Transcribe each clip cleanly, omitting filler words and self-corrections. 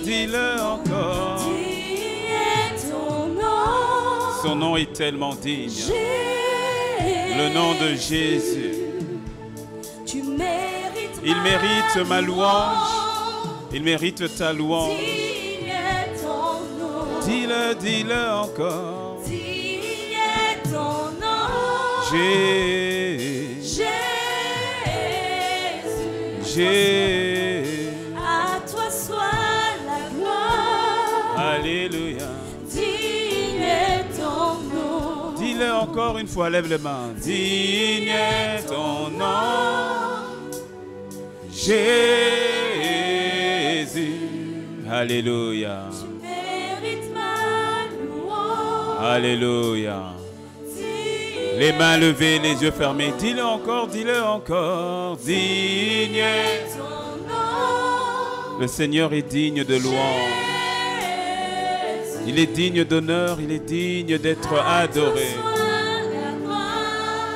dis-le encore. Son nom est tellement digne. Le nom de Jésus. Il mérite ma louange. Il mérite ta louange. Dis-le, dis-le encore. Jésus. À toi soit la gloire. Alléluia. Digne est ton nom. Dis-le encore une fois, lève les mains. Digne est ton nom, Jésus. Alléluia. Tu mérites ma louange. Alléluia. Les mains levées, les yeux fermés. Dis-le encore, dis-le encore. Digne est ton nom. Le Seigneur est digne de louange. Il est digne d'honneur, il est digne d'être adoré.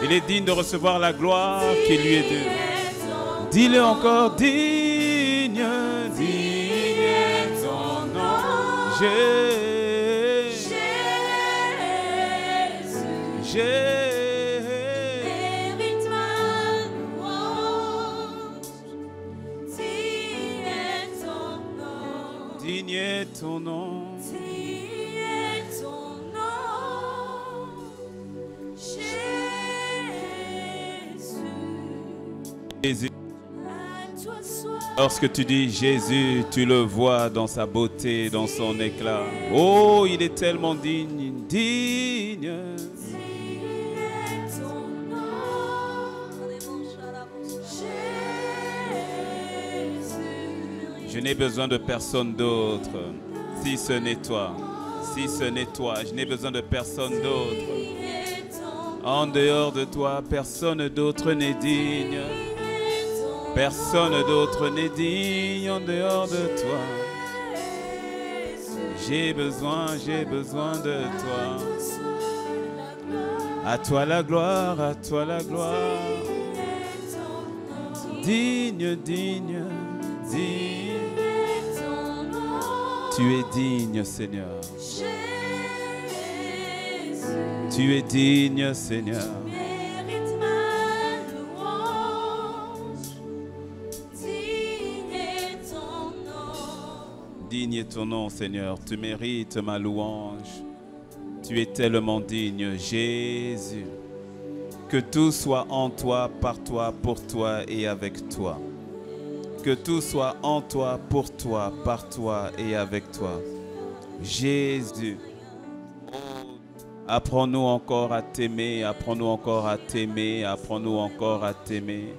Il est digne de recevoir la gloire qui lui est due. Dis-le encore, digne, digne est ton nom. Jésus. Mérite ma louange. Digne est ton nom. Digne est ton nom. Digne est ton nom. Jésus. Jésus. Lorsque tu dis Jésus, tu le vois dans sa beauté, dans son éclat. Oh, il est tellement digne, digne. Je n'ai besoin de personne d'autre, si ce n'est toi. Si ce n'est toi, je n'ai besoin de personne d'autre. En dehors de toi, personne d'autre n'est digne. Personne d'autre n'est digne en dehors de toi. J'ai besoin de toi. À toi la gloire, à toi la gloire. Digne, digne, digne. Tu es digne, Seigneur. Tu es digne, Seigneur. Digne est ton nom, Seigneur. Tu mérites ma louange. Tu es tellement digne, Jésus. Que tout soit en toi, par toi, pour toi et avec toi. Que tout soit en toi, pour toi, par toi et avec toi. Jésus. Apprends-nous encore à t'aimer, apprends-nous encore à t'aimer, apprends-nous encore à t'aimer.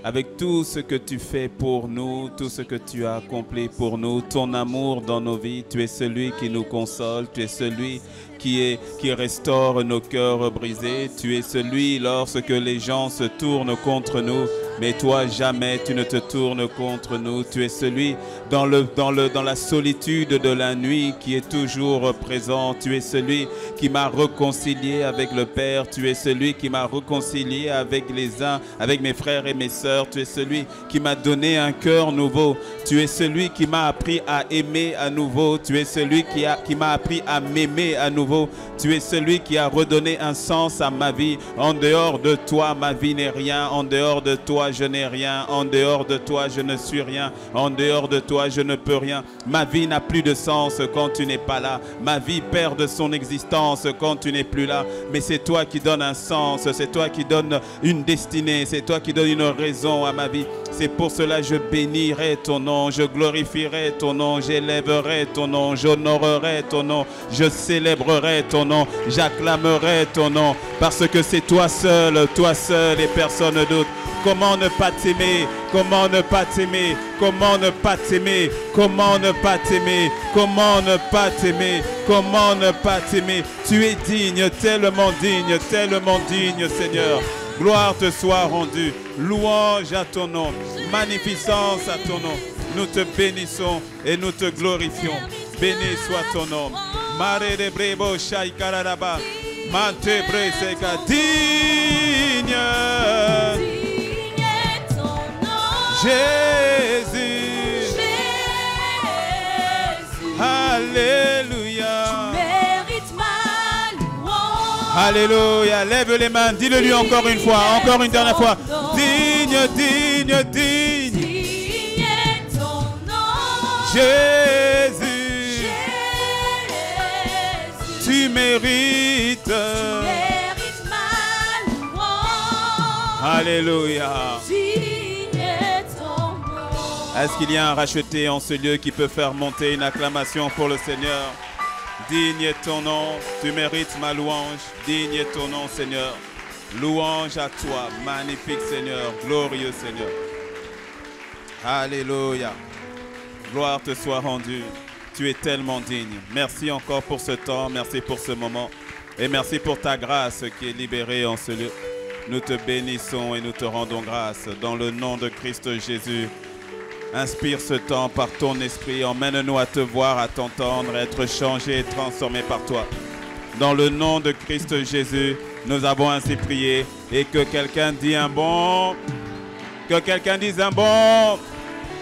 Avec tout ce que tu fais pour nous, tout ce que tu as accompli pour nous, ton amour dans nos vies, tu es celui qui nous console, tu es celui qui restaure nos cœurs brisés, tu es celui lorsque les gens se tournent contre nous, mais toi jamais tu ne te tournes contre nous, tu es celui dans la solitude de la nuit qui est toujours présent, tu es celui qui m'a réconcilié avec le Père, tu es celui qui m'a réconcilié avec les uns, avec mes frères et mes sœurs, tu es celui qui m'a donné un cœur nouveau, tu es celui qui m'a appris à aimer à nouveau, tu es celui qui m'a appris à m'aimer à nouveau, tu es celui qui a redonné un sens à ma vie. En dehors de toi, ma vie n'est rien, en dehors de toi, je n'ai rien, en dehors de toi, je ne suis rien, en dehors de toi, je ne peux rien. Ma vie n'a plus de sens quand tu n'es pas là, ma vie perd de son existence quand tu n'es plus là, mais c'est toi qui donnes un sens, c'est toi qui donnes une destinée, c'est toi qui donnes une raison à ma vie. C'est pour cela que je bénirai ton nom, je glorifierai ton nom, j'élèverai ton nom, j'honorerai ton nom, je célébrerai ton nom, j'acclamerai ton nom, parce que c'est toi seul et personne d'autre. Comment ne pas t'aimer? Comment ne pas t'aimer? Comment ne pas t'aimer? Comment ne pas t'aimer? Comment ne pas t'aimer? Comment ne pas t'aimer? Tu es digne, tellement digne, Seigneur. Gloire te soit rendue, louange à ton nom, magnificence à ton nom. Nous te bénissons et nous te glorifions. Béni soit ton nom. Mare de brebo shaikararaba, mante breseka, digne. Jésus, Alléluia. Lève les mains. Dis-le lui encore une fois. Encore une dernière fois. Digne, digne, digne. Digne est ton nom. Jésus. Jésus. Tu mérites. Mérite ma louange. Alléluia. Digne est ton nom. Est-ce qu'il y a un racheté en ce lieu qui peut faire monter une acclamation pour le Seigneur? Digne est ton nom, tu mérites ma louange. Digne est ton nom, Seigneur. Louange à toi, magnifique Seigneur, glorieux Seigneur. Alléluia. Gloire te soit rendue. Tu es tellement digne. Merci encore pour ce temps, merci pour ce moment. Et merci pour ta grâce qui est libérée en ce lieu. Nous te bénissons et nous te rendons grâce dans le nom de Christ Jésus. Inspire ce temps par ton esprit. Emmène-nous à te voir, à t'entendre, à être changés et transformés par toi. Dans le nom de Christ Jésus, nous avons ainsi prié. Et que quelqu'un dise un bon. Que quelqu'un dise un bon.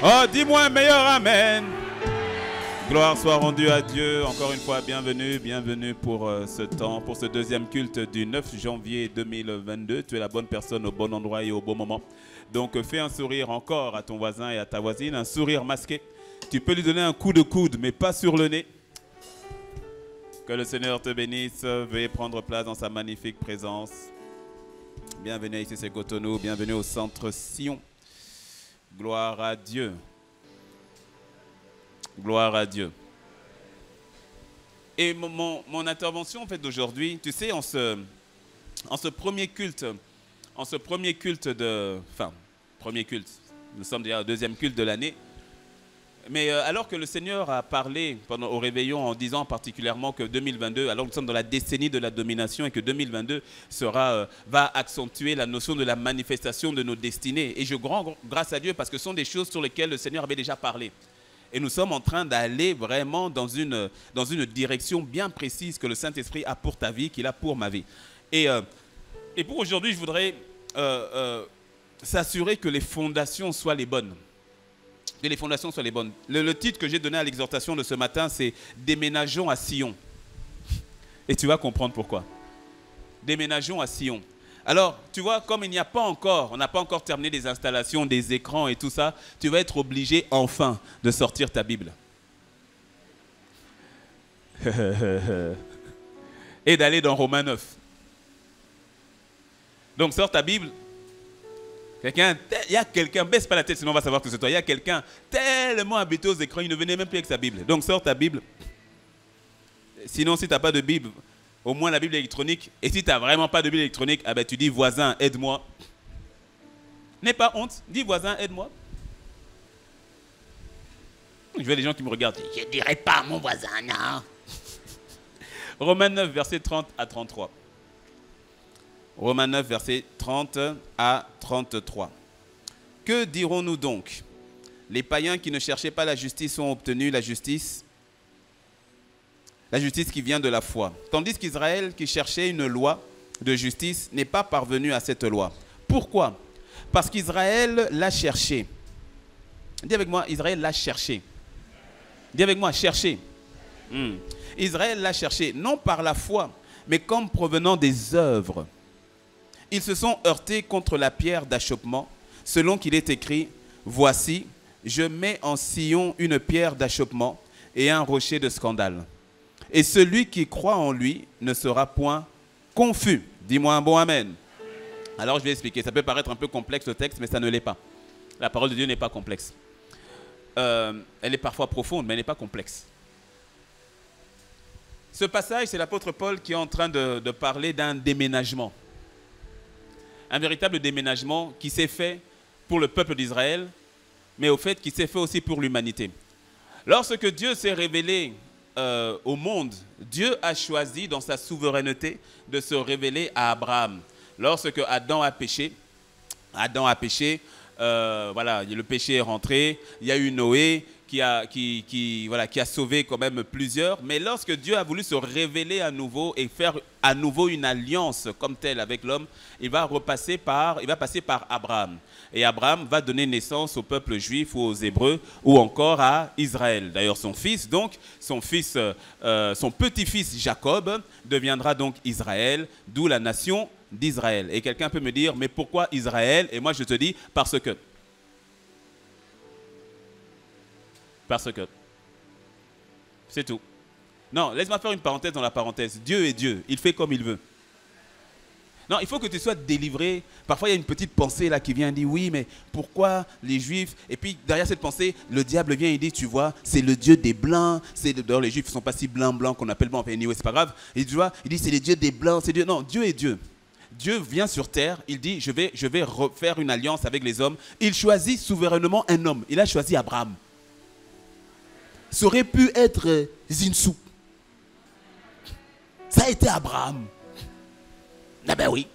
Oh, dis-moi un meilleur amen. Gloire soit rendue à Dieu. Encore une fois, bienvenue, bienvenue pour ce temps, pour ce deuxième culte du 9 janvier 2022. Tu es la bonne personne au bon endroit et au bon moment. Donc fais un sourire encore à ton voisin et à ta voisine, un sourire masqué. Tu peux lui donner un coup de coude, mais pas sur le nez. Que le Seigneur te bénisse. Veuillez prendre place dans sa magnifique présence. Bienvenue ici, c'est Cotonou. Bienvenue au centre Sion. Gloire à Dieu. Gloire à Dieu. Et mon intervention en fait d'aujourd'hui, tu sais, en ce premier culte, premier culte, nous sommes déjà au deuxième culte de l'année, mais alors que le Seigneur a parlé au réveillon en disant particulièrement que 2022, alors que nous sommes dans la décennie de la domination et que 2022 va accentuer la notion de la manifestation de nos destinées. Et je rends grâce à Dieu parce que ce sont des choses sur lesquelles le Seigneur avait déjà parlé. Et nous sommes en train d'aller vraiment dans une direction bien précise que le Saint-Esprit a pour ta vie, qu'il a pour ma vie. Et pour aujourd'hui, je voudrais s'assurer que les fondations soient les bonnes. Que les fondations soient les bonnes. Le titre que j'ai donné à l'exhortation de ce matin, c'est « Déménageons à Sion ». Et tu vas comprendre pourquoi. Déménageons à Sion. Alors, tu vois, comme on n'a pas encore terminé les installations, des écrans et tout ça, tu vas être obligé enfin de sortir ta Bible. Et d'aller dans Romains 9. Donc, sors ta Bible. Il y a quelqu'un, baisse pas la tête, sinon on va savoir que c'est toi. Il y a quelqu'un tellement habitué aux écrans, il ne venait même plus avec sa Bible. Donc, sors ta Bible. Sinon, si tu n'as pas de Bible, au moins la Bible électronique. Et si tu n'as vraiment pas de Bible électronique, ah ben tu dis voisin, aide-moi. N'aie pas honte, dis voisin, aide-moi. Je vois des gens qui me regardent. Je ne dirai pas à mon voisin, non. Romains 9, versets 30 à 33. Romains 9, versets 30 à 33. Que dirons-nous donc? Les païens qui ne cherchaient pas la justice ont obtenu la justice qui vient de la foi. Tandis qu'Israël, qui cherchait une loi de justice, n'est pas parvenu à cette loi. Pourquoi? Parce qu'Israël l'a cherché. Dis avec moi, Israël l'a cherché. Dis avec moi, chercher. Israël l'a cherché, non par la foi, mais comme provenant des œuvres. Ils se sont heurtés contre la pierre d'achoppement, selon qu'il est écrit, « Voici, je mets en Sion une pierre d'achoppement et un rocher de scandale. Et celui qui croit en lui ne sera point confus. » Dis-moi un bon amen. Alors je vais expliquer. Ça peut paraître un peu complexe le texte, mais ça ne l'est pas. La parole de Dieu n'est pas complexe. Elle est parfois profonde, mais elle n'est pas complexe. Ce passage, c'est l'apôtre Paul qui est en train de parler d'un déménagement. Un véritable déménagement qui s'est fait pour le peuple d'Israël, mais au fait qui s'est fait aussi pour l'humanité. Lorsque Dieu s'est révélé au monde, Dieu a choisi dans sa souveraineté de se révéler à Abraham. Lorsque Adam a péché, voilà, le péché est rentré, il y a eu Noé qui a sauvé quand même plusieurs. Mais lorsque Dieu a voulu se révéler à nouveau et faire à nouveau une alliance comme telle avec l'homme, il va passer par Abraham. Et Abraham va donner naissance au peuple juif ou aux Hébreux ou encore à Israël. D'ailleurs, son petit-fils Jacob deviendra donc Israël, d'où la nation d'Israël. Et quelqu'un peut me dire, mais pourquoi Israël? Et moi je te dis, parce que. C'est tout. Non, laisse-moi faire une parenthèse dans la parenthèse. Dieu est Dieu, il fait comme il veut. Non, il faut que tu sois délivré. Parfois, il y a une petite pensée là qui vient dire, oui, mais pourquoi les Juifs? Et puis, derrière cette pensée, le diable vient et dit, tu vois, c'est le Dieu des Blancs. D'ailleurs, les Juifs ne sont pas si blancs qu'on appelle blancs. Anyway, c'est pas grave. Et tu vois, il dit, c'est le Dieu des Blancs. Dieu. Non, Dieu est Dieu. Dieu vient sur terre, il dit, je vais refaire une alliance avec les hommes. Il choisit souverainement un homme. Il a choisi Abraham. Ça aurait pu être Zinsou. Ça a été Abraham. Ah ben oui.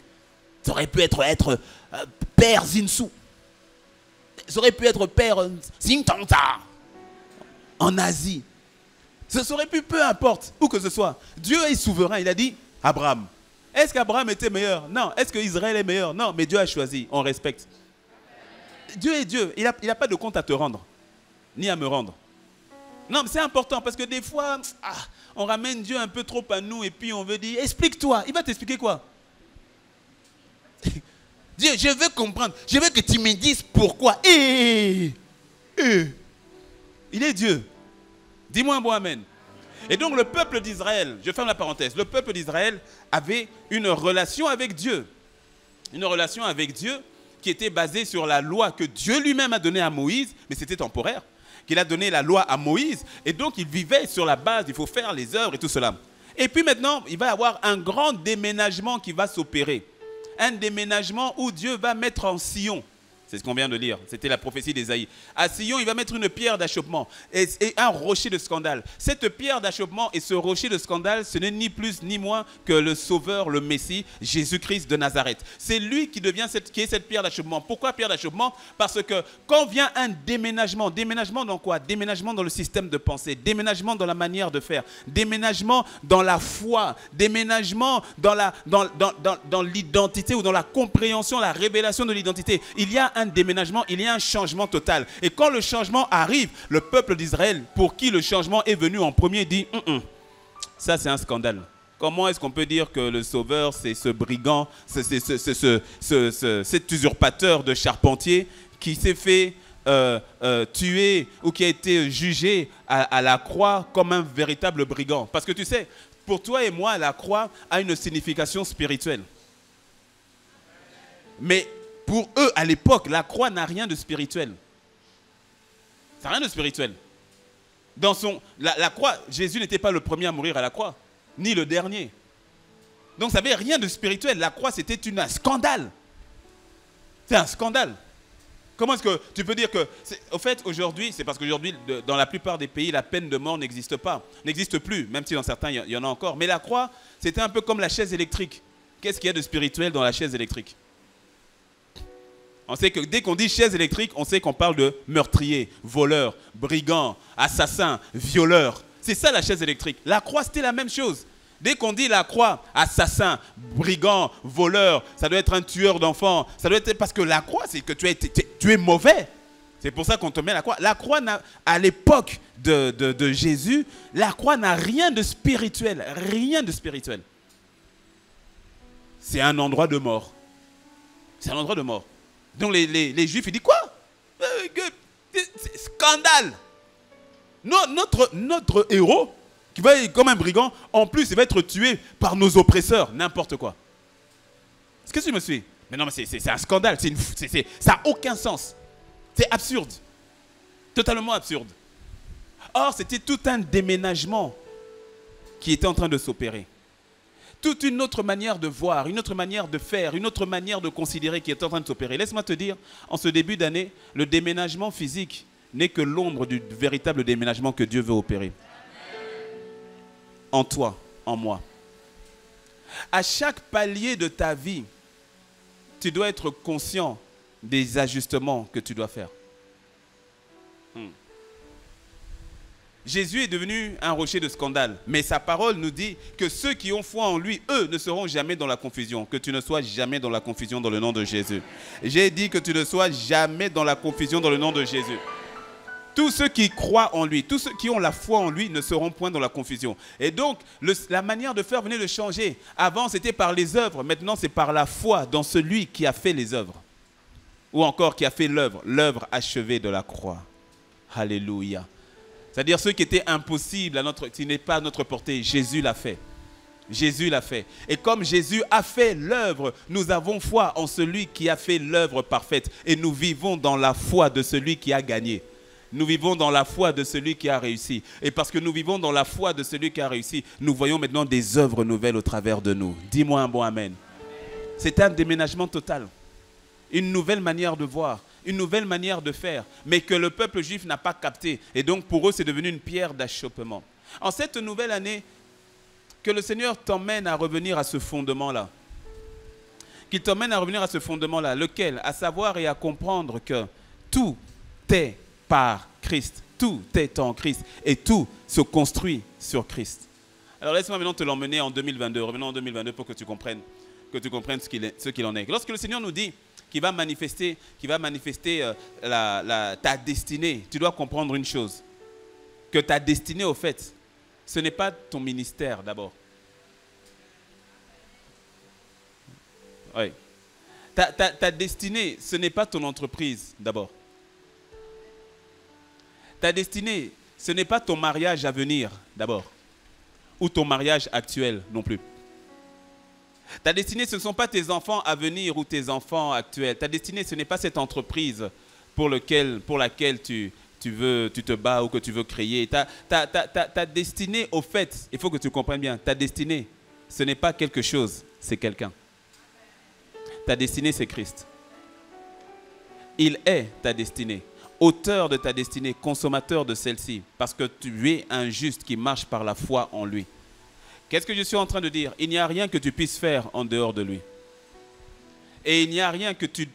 Ça aurait pu être Père Zinsou. Ça aurait pu être Père Zintanta. En Asie. Ça aurait pu, peu importe, où que ce soit. Dieu est souverain. Il a dit, Abraham. Est-ce qu'Abraham était meilleur? Non. Est-ce qu'Israël est meilleur? Non. Mais Dieu a choisi. On respecte. Dieu est Dieu. Il n'a pas de compte à te rendre. Ni à me rendre. Non, mais c'est important parce que des fois, on ramène Dieu un peu trop à nous et puis on veut dire, explique-toi. Il va t'expliquer quoi? Dieu, je veux comprendre. Je veux que tu me dises pourquoi. Il est Dieu. Dis-moi un bon amen. Et donc le peuple d'Israël, je ferme la parenthèse, le peuple d'Israël avait une relation avec Dieu. Une relation avec Dieu qui était basée sur la loi que Dieu lui-même a donnée à Moïse, mais c'était temporaire. Qu'il a donné la loi à Moïse, et donc il vivait sur la base, il faut faire les œuvres et tout cela. Et puis maintenant, il va y avoir un grand déménagement qui va s'opérer. Un déménagement où Dieu va mettre en Sion. C'est ce qu'on vient de lire, c'était la prophétie d'Ésaïe. À Sion, il va mettre une pierre d'achoppement et un rocher de scandale. Cette pierre d'achoppement et ce rocher de scandale, ce n'est ni plus ni moins que le Sauveur, le Messie, Jésus-Christ de Nazareth. C'est lui qui est cette pierre d'achoppement. Pourquoi pierre d'achoppement? Parce que quand vient un déménagement, déménagement dans quoi? Déménagement dans le système de pensée, déménagement dans la manière de faire, déménagement dans la foi, déménagement dans l'identité ou dans la compréhension, la révélation de l'identité. Il y a un déménagement, il y a un changement total. Et quand le changement arrive, le peuple d'Israël, pour qui le changement est venu en premier, dit ça c'est un scandale. Comment est-ce qu'on peut dire que le Sauveur, c'est ce brigand, cet usurpateur de charpentier qui s'est fait tuer ou qui a été jugé à la croix comme un véritable brigand? Parce que tu sais, pour toi et moi, la croix a une signification spirituelle. Mais pour eux, à l'époque, la croix n'a rien de spirituel. Ça n'a rien de spirituel. Dans la croix, Jésus n'était pas le premier à mourir à la croix, ni le dernier. Donc ça n'avait rien de spirituel. La croix, c'était un scandale. C'est un scandale. Comment est-ce que tu peux dire que... Au fait, aujourd'hui, c'est parce qu'aujourd'hui, dans la plupart des pays, la peine de mort n'existe pas. N'existe plus, même si dans certains, il y en a encore. Mais la croix, c'était un peu comme la chaise électrique. Qu'est-ce qu'il y a de spirituel dans la chaise électrique? On sait que dès qu'on dit chaise électrique, on sait qu'on parle de meurtrier, voleur, brigand, assassin, violeur. C'est ça la chaise électrique. La croix, c'était la même chose. Dès qu'on dit la croix, assassin, brigand, voleur, ça doit être un tueur d'enfants. Ça doit être parce que la croix, c'est que tu es mauvais. C'est pour ça qu'on te met la croix. La croix, à l'époque de Jésus, la croix n'a rien de spirituel. Rien de spirituel. C'est un endroit de mort. C'est un endroit de mort. Donc les Juifs, ils disent quoi? Scandale. Notre héros, qui va être comme un brigand, en plus, il va être tué par nos oppresseurs. N'importe quoi. Est-ce que tu me suis? Mais non, mais c'est un scandale. Ça n'a aucun sens. C'est absurde. Totalement absurde. Or, c'était tout un déménagement qui était en train de s'opérer. Toute une autre manière de voir, une autre manière de faire, une autre manière de considérer qui est en train de s'opérer. Laisse-moi te dire, en ce début d'année, le déménagement physique n'est que l'ombre du véritable déménagement que Dieu veut opérer. En toi, en moi. À chaque palier de ta vie, tu dois être conscient des ajustements que tu dois faire. Jésus est devenu un rocher de scandale. Mais sa parole nous dit que ceux qui ont foi en lui, eux, ne seront jamais dans la confusion. Que tu ne sois jamais dans la confusion dans le nom de Jésus. J'ai dit que tu ne sois jamais dans la confusion dans le nom de Jésus. Tous ceux qui croient en lui, tous ceux qui ont la foi en lui ne seront point dans la confusion. Et donc, la manière de faire venait de changer. Avant, c'était par les œuvres. Maintenant, c'est par la foi dans celui qui a fait les œuvres. Ou encore qui a fait l'œuvre, l'œuvre achevée de la croix. Alléluia. C'est-à-dire ce qui était impossible, qui n'est pas à notre portée, Jésus l'a fait. Jésus l'a fait. Et comme Jésus a fait l'œuvre, nous avons foi en celui qui a fait l'œuvre parfaite. Et nous vivons dans la foi de celui qui a gagné. Nous vivons dans la foi de celui qui a réussi. Et parce que nous vivons dans la foi de celui qui a réussi, nous voyons maintenant des œuvres nouvelles au travers de nous. Dis-moi un bon amen. C'est un déménagement total. Une nouvelle manière de voir, une nouvelle manière de faire, mais que le peuple juif n'a pas capté. Et donc pour eux, c'est devenu une pierre d'achoppement. En cette nouvelle année, que le Seigneur t'emmène à revenir à ce fondement-là. Qu'il t'emmène à revenir à ce fondement-là. Lequel? À savoir et à comprendre que tout est par Christ. Tout est en Christ. Et tout se construit sur Christ. Alors laisse-moi maintenant te l'emmener en 2022. Revenons en 2022 pour que tu comprennes ce qu'il en est. Lorsque le Seigneur nous dit qu'il va manifester, ta destinée, tu dois comprendre une chose. Que ta destinée, au fait, ce n'est pas ton ministère d'abord. Oui. Ta destinée, ce n'est pas ton entreprise d'abord. Ta destinée, ce n'est pas ton mariage à venir d'abord. Ou ton mariage actuel non plus. Ta destinée, ce ne sont pas tes enfants à venir ou tes enfants actuels. Ta destinée, ce n'est pas cette entreprise pour laquelle tu te bats ou que tu veux créer. Ta destinée, au fait, il faut que tu comprennes bien, ta destinée, ce n'est pas quelque chose, c'est quelqu'un. Ta destinée, c'est Christ. Il est ta destinée, auteur de ta destinée, consommateur de celle-ci, parce que tu es un juste qui marche par la foi en lui. Qu'est-ce que je suis en train de dire? Il n'y a rien que tu puisses faire en dehors de lui. Et il n'y a rien que tu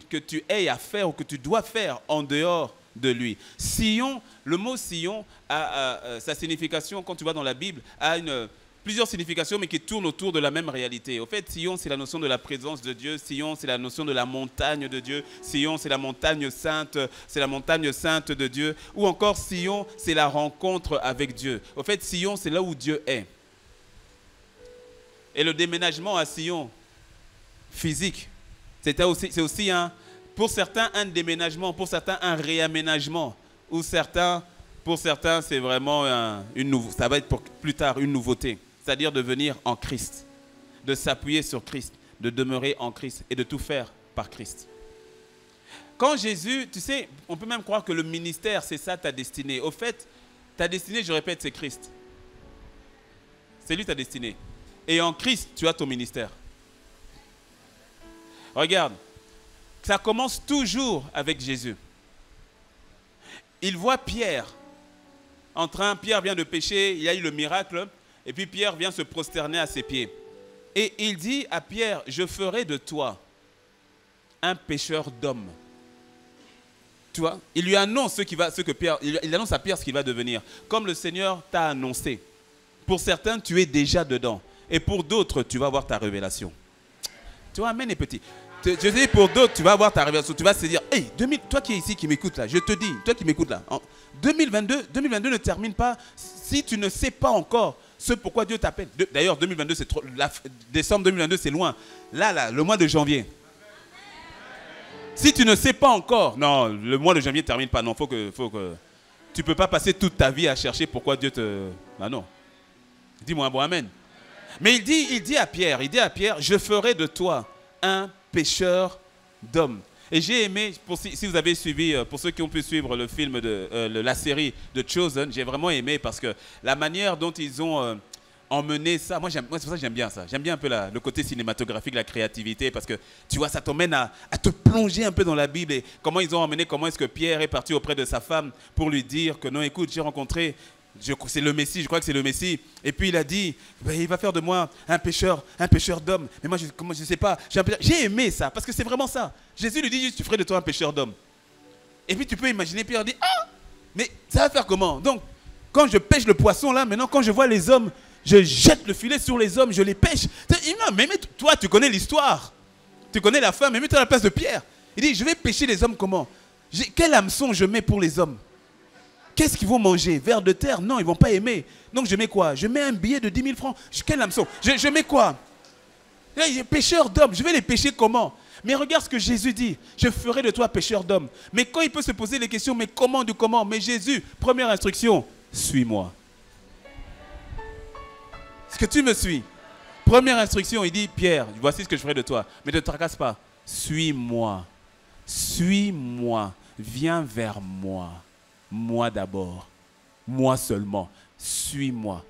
aies à faire ou que tu dois faire en dehors de lui. Sillon, le mot sillon a sa signification, quand tu vas dans la Bible, a plusieurs significations, mais qui tournent autour de la même réalité. Au fait, Sion, c'est la notion de la présence de Dieu. Sion, c'est la notion de la montagne de Dieu. Sion, c'est la montagne sainte de Dieu. Ou encore, Sion, c'est la rencontre avec Dieu. Au fait, Sion, c'est là où Dieu est. Et le déménagement à Sion, physique, c'est aussi pour certains un déménagement, pour certains un réaménagement, ou pour certains c'est vraiment ça va être pour plus tard une nouveauté, c'est-à-dire de venir en Christ, de s'appuyer sur Christ, de demeurer en Christ et de tout faire par Christ. Quand Jésus, tu sais, on peut même croire que le ministère, c'est ça ta destinée. Au fait, ta destinée, je répète, c'est Christ. C'est lui ta destinée. Et en Christ, tu as ton ministère. Regarde, ça commence toujours avec Jésus. Il voit Pierre Pierre vient de pécher, il y a eu le miracle, et puis Pierre vient se prosterner à ses pieds. Et il dit à Pierre, je ferai de toi un pêcheur d'hommes. Tu vois, il lui annonce il annonce à Pierre ce qu'il va devenir. Comme le Seigneur t'a annoncé. Pour certains, tu es déjà dedans. Et pour d'autres, tu vas avoir ta révélation. Tu vois, amen les petits. Je dis pour d'autres, tu vas avoir ta révélation. Tu vas se dire, hey, toi qui es ici, qui m'écoutes là, je te dis, toi qui m'écoutes là, 2022 ne termine pas si tu ne sais pas encore ce pourquoi Dieu t'appelle. D'ailleurs, 2022, c'est trop. Décembre 2022, c'est loin. Là, le mois de janvier. Si tu ne sais pas encore, non, le mois de janvier ne termine pas. Non, faut que tu ne peux pas passer toute ta vie à chercher pourquoi Dieu te. Ah non. Dis-moi un bon amen. Mais il dit à Pierre, je ferai de toi un pêcheur d'hommes. Et j'ai aimé, si vous avez suivi, pour ceux qui ont pu suivre le film, la série de Chosen, j'ai vraiment aimé parce que la manière dont ils ont emmené ça, moi c'est pour ça que j'aime bien ça. J'aime bien un peu le côté cinématographique, la créativité, parce que tu vois, ça t'emmène à te plonger un peu dans la Bible et comment est-ce que Pierre est parti auprès de sa femme pour lui dire que non, écoute, j'ai rencontré... c'est le Messie, je crois que c'est le Messie. Et puis il a dit, il va faire de moi un pêcheur d'hommes. Mais moi, je ne sais pas. J'ai aimé ça, parce que c'est vraiment ça. Jésus lui dit juste, tu ferais de toi un pêcheur d'hommes. Et puis tu peux imaginer, Pierre dit, ah, mais ça va faire comment? Donc, Quand je pêche le poisson, là, maintenant, quand je vois les hommes, je jette le filet sur les hommes, je les pêche. Non, mais toi, tu connais l'histoire. Tu connais la fin, mais mets-toi à la place de Pierre. Il dit, je vais pêcher les hommes comment? Quel hameçon je mets pour les hommes? Qu'est-ce qu'ils vont manger? Vers de terre? Non, ils ne vont pas aimer. Donc je mets quoi? Je mets un billet de 10 000 francs. Quel hameçon? Je mets quoi? Pêcheur d'hommes, je vais les pêcher comment? Mais regarde ce que Jésus dit. Je ferai de toi pêcheur d'hommes. Mais quand il peut se poser les questions, mais comment du comment? Mais Jésus, première instruction, suis-moi. Est-ce que tu me suis? Première instruction, il dit, Pierre, voici ce que je ferai de toi. Mais ne te tracasse pas. Suis-moi. Suis-moi. Viens vers moi. Moi d'abord. Moi seulement. Suis-moi.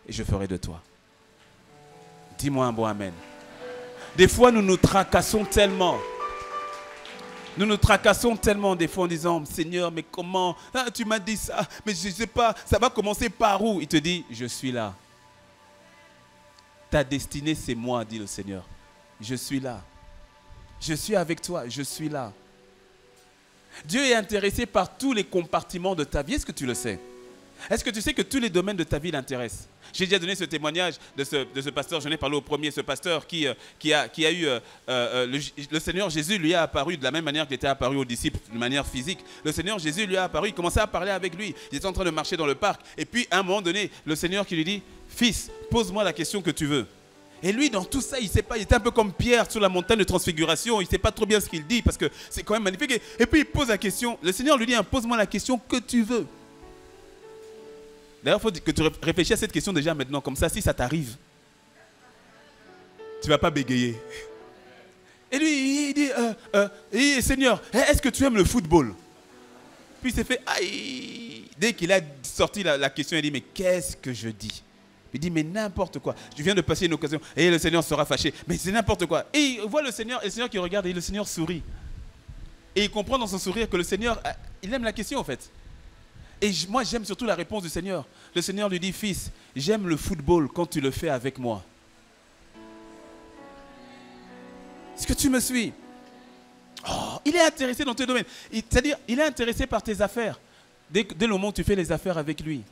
Et je ferai de toi. Dis-moi un bon amen. Des fois, nous nous tracassons tellement. Nous nous tracassons tellement des fois en disant, Seigneur, mais comment? Ah, tu m'as dit ça, mais je ne sais pas, ça va commencer par où? Il te dit, je suis là. Ta destinée, c'est moi, dit le Seigneur. Je suis là. Je suis avec toi, je suis là. Dieu est intéressé par tous les compartiments de ta vie. Est-ce que tu le sais? Est-ce que tu sais que tous les domaines de ta vie l'intéressent? J'ai déjà donné ce témoignage de ce pasteur, j'en ai parlé au premier, ce pasteur qui a eu, le Seigneur Jésus lui a apparu de la même manière qu'il était apparu aux disciples, de manière physique. Le Seigneur Jésus lui a apparu, il commençait à parler avec lui. Il était en train de marcher dans le parc. Et puis, à un moment donné, le Seigneur qui lui dit, « Fils, pose-moi la question que tu veux. » Et lui, dans tout ça, il sait pas, il était un peu comme Pierre sur la montagne de transfiguration. Il ne sait pas trop bien ce qu'il dit parce que c'est quand même magnifique. Et puis, il pose la question. Le Seigneur lui dit, « Pose-moi la question que tu veux. » D'ailleurs, il faut que tu réfléchisses à cette question déjà maintenant. Comme ça, si ça t'arrive, tu ne vas pas bégayer. Et lui, il dit, Seigneur, est-ce que tu aimes le football? Puis il s'est fait, aïe. Dès qu'il a sorti la question, il dit, mais qu'est-ce que je dis? Il dit, mais n'importe quoi. Je viens de passer une occasion. Et le Seigneur sera fâché. Mais c'est n'importe quoi. Et il voit le Seigneur qui regarde et le Seigneur sourit. Et il comprend dans son sourire que le Seigneur, il aime la question en fait. Et moi, j'aime surtout la réponse du Seigneur. Le Seigneur lui dit, fils, j'aime le football quand tu le fais avec moi. Est-ce que tu me suis? Oh, il est intéressé dans tes domaines. C'est-à-dire, il est intéressé par tes affaires. Dès le moment où tu fais les affaires avec lui.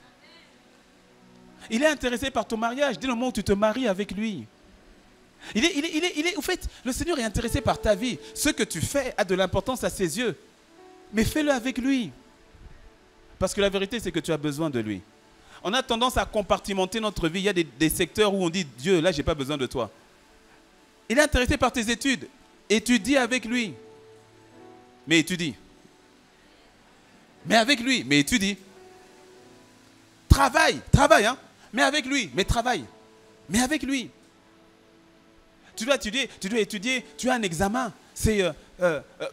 Il est intéressé par ton mariage. Dès le moment où tu te maries avec lui. Au fait, le Seigneur est intéressé par ta vie. Ce que tu fais a de l'importance à ses yeux. Mais fais-le avec lui. Parce que la vérité, c'est que tu as besoin de lui. On a tendance à compartimenter notre vie. Il y a des secteurs où on dit, Dieu, là, je n'ai pas besoin de toi. Il est intéressé par tes études. Étudie avec lui. Mais étudie. Mais avec lui. Mais étudie. Travaille, hein. Mais avec lui. Mais travaille. Mais avec lui. Tu dois étudier. Tu as un examen.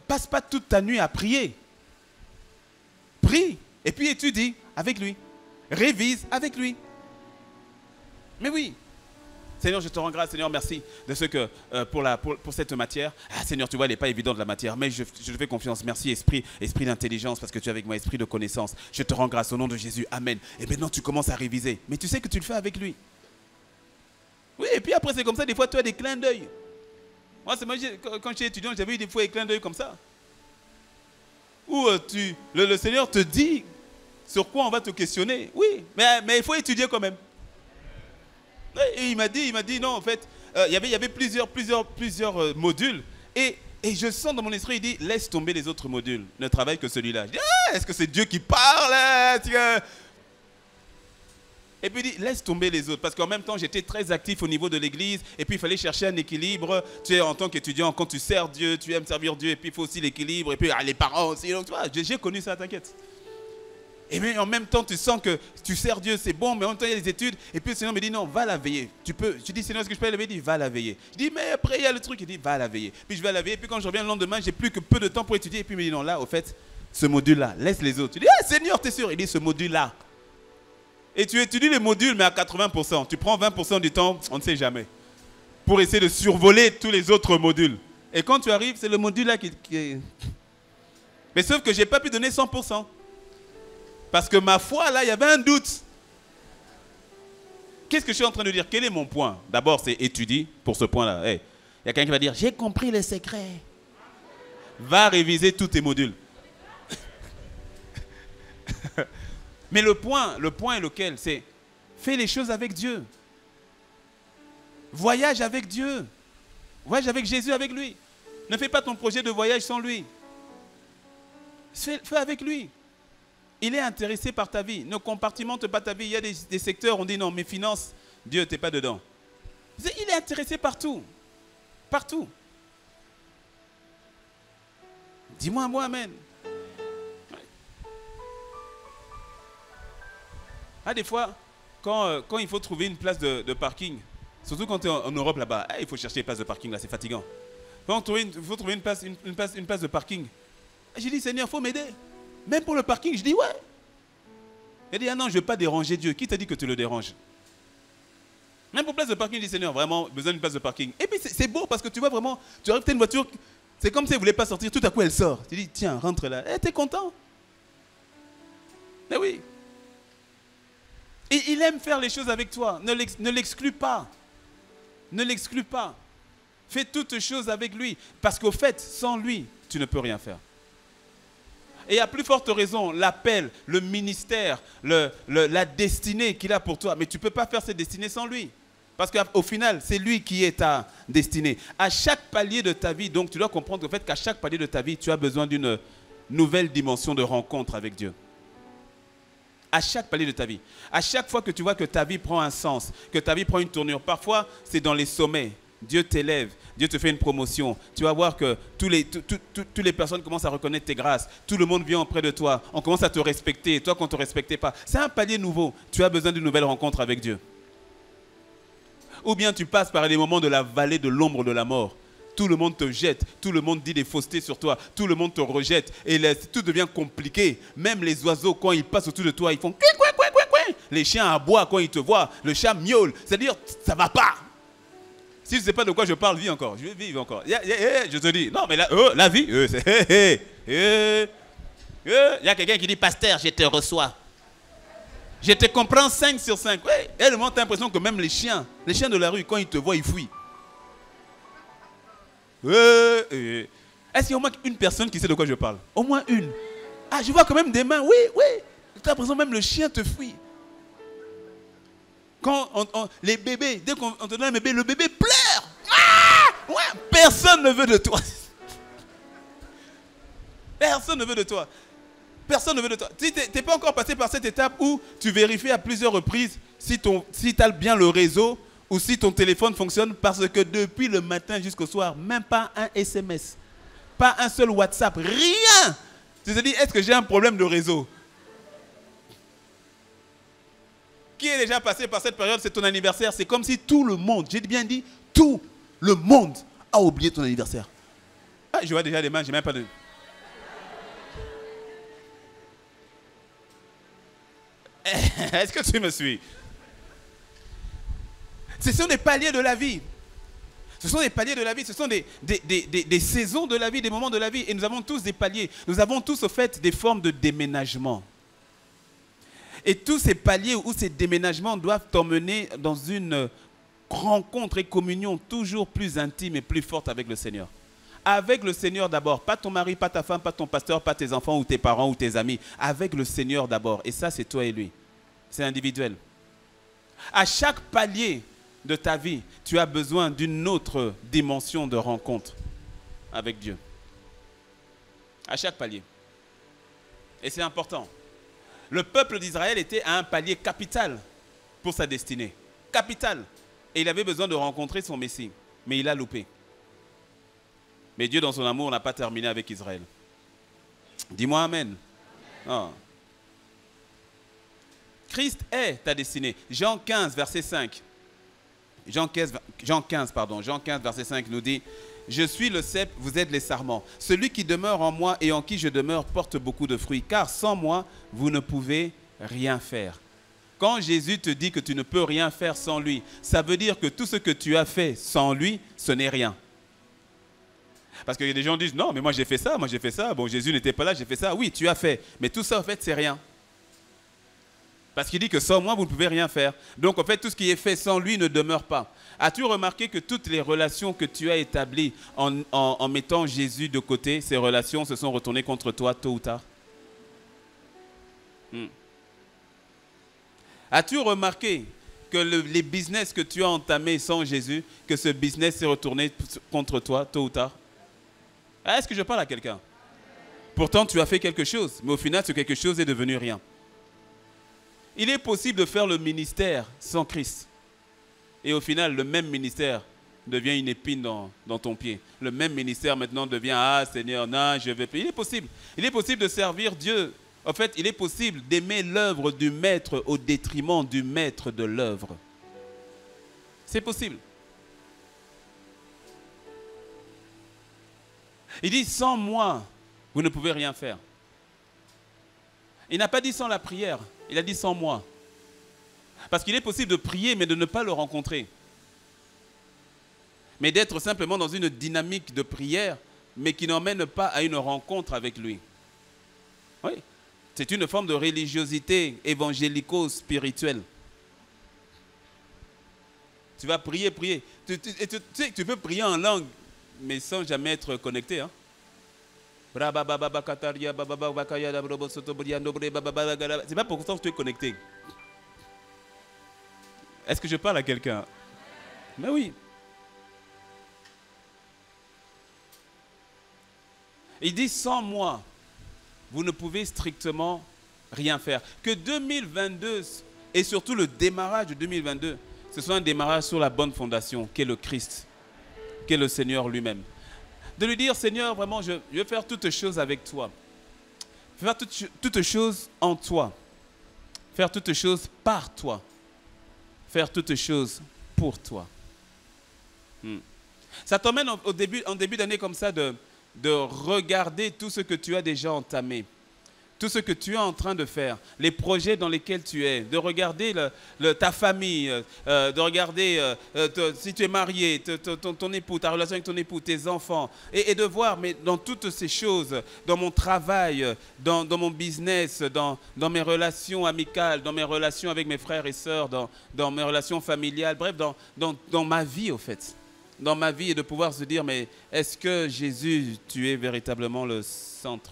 Passe pas toute ta nuit à prier. Prie. Et puis étudie avec lui. Révise avec lui. Mais oui. Seigneur, je te rends grâce. Seigneur, merci de ce que pour cette matière. Ah, Seigneur, tu vois, elle n'est pas évidente la matière. Mais je te fais confiance. Merci, esprit d'intelligence, parce que tu es avec moi, esprit de connaissance. Je te rends grâce au nom de Jésus. Amen. Et maintenant, tu commences à réviser. Mais tu sais que tu le fais avec lui. Oui, et puis après, c'est comme ça. Des fois, tu as des clins d'œil. Moi, quand j'étais étudiant, j'avais eu des fois des clins d'œil comme ça. Où le Seigneur te dit sur quoi on va te questionner. Oui, mais il faut étudier quand même. Et il m'a dit non, en fait, il y avait plusieurs modules. Et je sens dans mon esprit, il dit, laisse tomber les autres modules, ne travaille que celui-là. Je dis, est-ce que c'est Dieu qui parle? Et puis il dit, laisse tomber les autres. Parce qu'en même temps, j'étais très actif au niveau de l'église. Et puis il fallait chercher un équilibre. Tu es en tant qu'étudiant, quand tu sers Dieu, tu aimes servir Dieu. Et puis il faut aussi l'équilibre. Et puis les parents aussi. Donc tu vois, j'ai connu ça, t'inquiète. Et mais en même temps, tu sens que tu sers Dieu, c'est bon. Mais en même temps, il y a les études. Et puis le Seigneur me dit, non, va la veiller. Je dis, Seigneur, est-ce que je peux la veiller? Il dit, va la veiller. Je dis, mais après, il y a le truc. Il dit, va la veiller. Puis je vais la veiller. Et puis quand je reviens le lendemain, j'ai plus que peu de temps pour étudier. Et puis il me dit, non, là, au fait, ce module-là, laisse les autres. Je dis, Seigneur, t'es sûr? Il dit, ce module-là. Et tu étudies les modules, mais à 80%. Tu prends 20% du temps, on ne sait jamais, pour essayer de survoler tous les autres modules. Et quand tu arrives, c'est le module-là qui est... Mais sauf que je n'ai pas pu donner 100%. Parce que ma foi, là, il y avait un doute. Qu'est-ce que je suis en train de dire? Quel est mon point? D'abord, c'est étudier pour ce point-là. Il y a quelqu'un qui va dire, j'ai compris le secret. Va réviser tous tes modules. Mais le point est lequel? C'est fais les choses avec Dieu. Voyage avec Dieu. Voyage avec Jésus, avec lui. Ne fais pas ton projet de voyage sans lui. Fais avec lui. Il est intéressé par ta vie. Ne compartimente pas ta vie. Il y a des secteurs où on dit non, mes finances, Dieu, tu n'es pas dedans. Il est intéressé partout. Partout. Dis-moi un mot, amen. Ah, des fois, quand il faut trouver une place de parking, surtout quand tu es en Europe là-bas, il faut chercher une place de parking là, c'est fatigant. Quand il faut trouver une place de parking, j'ai dit, Seigneur, il faut m'aider. Même pour le parking, je dis, ouais. Il dit, ah non, je ne veux pas déranger Dieu. Qui t'a dit que tu le déranges? Même pour place de parking, je dis, Seigneur, vraiment, besoin d'une place de parking. Et puis c'est beau parce que tu vois vraiment, tu arrives, tu as une voiture, c'est comme si elle ne voulait pas sortir, tout à coup elle sort. Tu dis, tiens, rentre là. Tu es content? Mais oui. Et il aime faire les choses avec toi. Ne l'exclus pas. Ne l'exclus pas. Fais toutes choses avec lui. Parce qu'au fait, sans lui, tu ne peux rien faire. Et à plus forte raison, l'appel, le ministère, la destinée qu'il a pour toi. Mais tu ne peux pas faire cette destinée sans lui. Parce qu'au final, c'est lui qui est ta destinée. À chaque palier de ta vie, donc tu dois comprendre au fait qu'à chaque palier de ta vie, tu as besoin d'une nouvelle dimension de rencontre avec Dieu. À chaque palier de ta vie. À chaque fois que tu vois que ta vie prend un sens, que ta vie prend une tournure. Parfois, c'est dans les sommets. Dieu t'élève, Dieu te fait une promotion. Tu vas voir que toutes les personnes commencent à reconnaître tes grâces. Tout le monde vient auprès de toi. On commence à te respecter. Toi, qu'on ne te respectait pas. C'est un palier nouveau. Tu as besoin d'une nouvelle rencontre avec Dieu. Ou bien tu passes par des moments de la vallée de l'ombre de la mort. Tout le monde te jette, tout le monde dit des faussetés sur toi, tout le monde te rejette et tout devient compliqué. Même les oiseaux, quand ils passent autour de toi, ils font couin, couin, couin, couin, couin. Les chiens aboient quand ils te voient, le chat miaule. C'est-à-dire, ça ne va pas. Si je ne sais pas de quoi je parle, vis encore. Je vais vivre encore. Je te dis, non, mais la vie, c'est. Il y a quelqu'un qui dit, pasteur, je te reçois. Je te comprends 5 sur 5. Ouais, elle montre l'impression que même les chiens de la rue, quand ils te voient, ils fuient. Est-ce qu'il y a au moins une personne qui sait de quoi je parle? Au moins une. Ah, je vois quand même des mains. Oui, oui. Tu as l'impression même le chien te fuit. Quand les bébés, dès qu'on te donne un bébé, le bébé pleure. Ah, ouais, personne ne veut de toi. Personne ne veut de toi. Personne ne veut de toi. Tu n'es pas encore passé par cette étape où tu vérifies à plusieurs reprises si tu as bien le réseau ou si ton téléphone fonctionne, parce que depuis le matin jusqu'au soir, même pas un SMS, pas un seul WhatsApp, rien. Tu te dis, est-ce que j'ai un problème de réseau? Qui est déjà passé par cette période? C'est ton anniversaire. C'est comme si tout le monde, j'ai bien dit, tout le monde a oublié ton anniversaire. Ah, je vois déjà des mains, j'ai même pas de... Est-ce que tu me suis? Ce sont des paliers de la vie. Ce sont des paliers de la vie. Ce sont des saisons de la vie, des moments de la vie. Et nous avons tous des paliers. Nous avons tous, au fait, des formes de déménagement. Et tous ces paliers ou ces déménagements doivent t'emmener dans une rencontre et communion toujours plus intime et plus forte avec le Seigneur. Avec le Seigneur d'abord. Pas ton mari, pas ta femme, pas ton pasteur, pas tes enfants ou tes parents ou tes amis. Avec le Seigneur d'abord. Et ça, c'est toi et lui. C'est individuel. À chaque palier de ta vie, tu as besoin d'une autre dimension de rencontre avec Dieu. À chaque palier. Et c'est important. Le peuple d'Israël était à un palier capital pour sa destinée. Capital. Et il avait besoin de rencontrer son Messie. Mais il a loupé. Mais Dieu, dans son amour, n'a pas terminé avec Israël. Dis-moi Amen. Oh. Christ est ta destinée. Jean 15, verset 5. Jean 15, verset 5 nous dit, « Je suis le cep, vous êtes les sarments. Celui qui demeure en moi et en qui je demeure porte beaucoup de fruits, car sans moi, vous ne pouvez rien faire. » Quand Jésus te dit que tu ne peux rien faire sans lui, ça veut dire que tout ce que tu as fait sans lui, ce n'est rien. Parce que des gens disent, non, mais moi j'ai fait ça. Bon, Jésus n'était pas là, j'ai fait ça. Oui, tu as fait. Mais tout ça, en fait, c'est rien. Parce qu'il dit que sans moi, vous ne pouvez rien faire. Donc, en fait, tout ce qui est fait sans lui ne demeure pas. As-tu remarqué que toutes les relations que tu as établies en mettant Jésus de côté, ces relations se sont retournées contre toi tôt ou tard? As-tu remarqué que les business que tu as entamés sans Jésus, que ce business s'est retourné contre toi, tôt ou tard? Est-ce que je parle à quelqu'un? Pourtant, tu as fait quelque chose, mais au final, ce quelque chose est devenu rien. Il est possible de faire le ministère sans Christ. Et au final, le même ministère devient une épine dans ton pied. Le même ministère maintenant devient « Ah Seigneur, non, je vais payer ». Il est possible. Il est possible de servir Dieu. En fait, il est possible d'aimer l'œuvre du maître au détriment du maître de l'œuvre. C'est possible. Il dit « Sans moi, vous ne pouvez rien faire ». Il n'a pas dit sans la prière, il a dit sans moi. Parce qu'il est possible de prier, mais de ne pas le rencontrer. Mais d'être simplement dans une dynamique de prière, mais qui n'emmène pas à une rencontre avec lui. Oui, c'est une forme de religiosité évangélico-spirituelle. Tu vas prier, prier. Tu sais que tu peux prier en langue, mais sans jamais être connecté. Hein? C'est pas pour ça que tu es connecté. Est-ce que je parle à quelqu'un? Mais oui. Il dit sans moi, vous ne pouvez strictement rien faire. Que 2022 et surtout le démarrage de 2022, ce soit un démarrage sur la bonne fondation, qui est le Christ, qui est le Seigneur lui-même. De lui dire, Seigneur, vraiment, je veux faire toutes choses avec toi. Faire toutes choses en toi. Faire toutes choses par toi. Faire toutes choses pour toi. Ça t'emmène en début d'année comme ça de regarder tout ce que tu as déjà entamé. Tout ce que tu es en train de faire, les projets dans lesquels tu es, de regarder ta famille, de regarder si tu es marié, ton époux, ta relation avec ton époux, tes enfants, et de voir, mais dans toutes ces choses, dans mon travail, dans mon business, dans mes relations amicales, dans mes relations avec mes frères et sœurs, dans mes relations familiales, bref, dans ma vie au fait. Dans ma vie, et de pouvoir se dire, mais est-ce que Jésus, tu es véritablement le centre?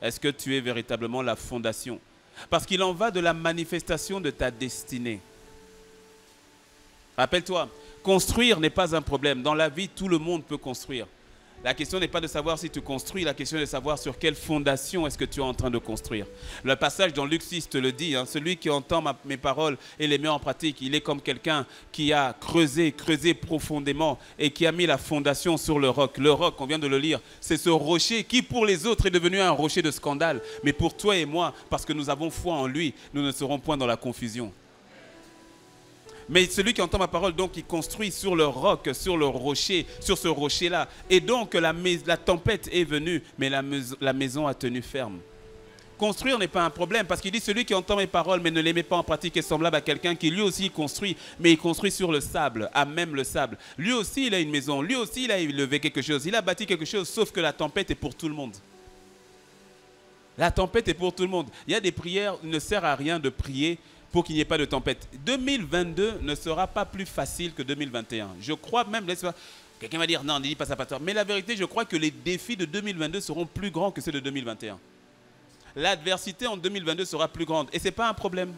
Est-ce que tu es véritablement la fondation? Parce qu'il en va de la manifestation de ta destinée. Rappelle-toi, construire n'est pas un problème. Dans la vie, tout le monde peut construire. La question n'est pas de savoir si tu construis, la question est de savoir sur quelle fondation est-ce que tu es en train de construire. Le passage dans Luc 6 te le dit, hein, celui qui entend mes paroles et les met en pratique, il est comme quelqu'un qui a creusé profondément et qui a mis la fondation sur le roc. Le roc, on vient de le lire, c'est ce rocher qui pour les autres est devenu un rocher de scandale. Mais pour toi et moi, parce que nous avons foi en lui, nous ne serons point dans la confusion. Mais celui qui entend ma parole, donc, il construit sur le roc, sur le rocher, sur ce rocher-là. Et donc, la tempête est venue, mais la maison a tenu ferme. Construire n'est pas un problème, parce qu'il dit, celui qui entend mes paroles, mais ne les met pas en pratique, est semblable à quelqu'un qui lui aussi construit, mais il construit sur le sable, à même le sable. Lui aussi, il a une maison, lui aussi, il a élevé quelque chose, il a bâti quelque chose, sauf que la tempête est pour tout le monde. La tempête est pour tout le monde. Il y a des prières, il ne sert à rien de prier pour qu'il n'y ait pas de tempête. 2022 ne sera pas plus facile que 2021. Je crois même, quelqu'un va dire, non, ne dis pas ça, pas toi. Mais la vérité, je crois que les défis de 2022 seront plus grands que ceux de 2021. L'adversité en 2022 sera plus grande. Et ce n'est pas un problème.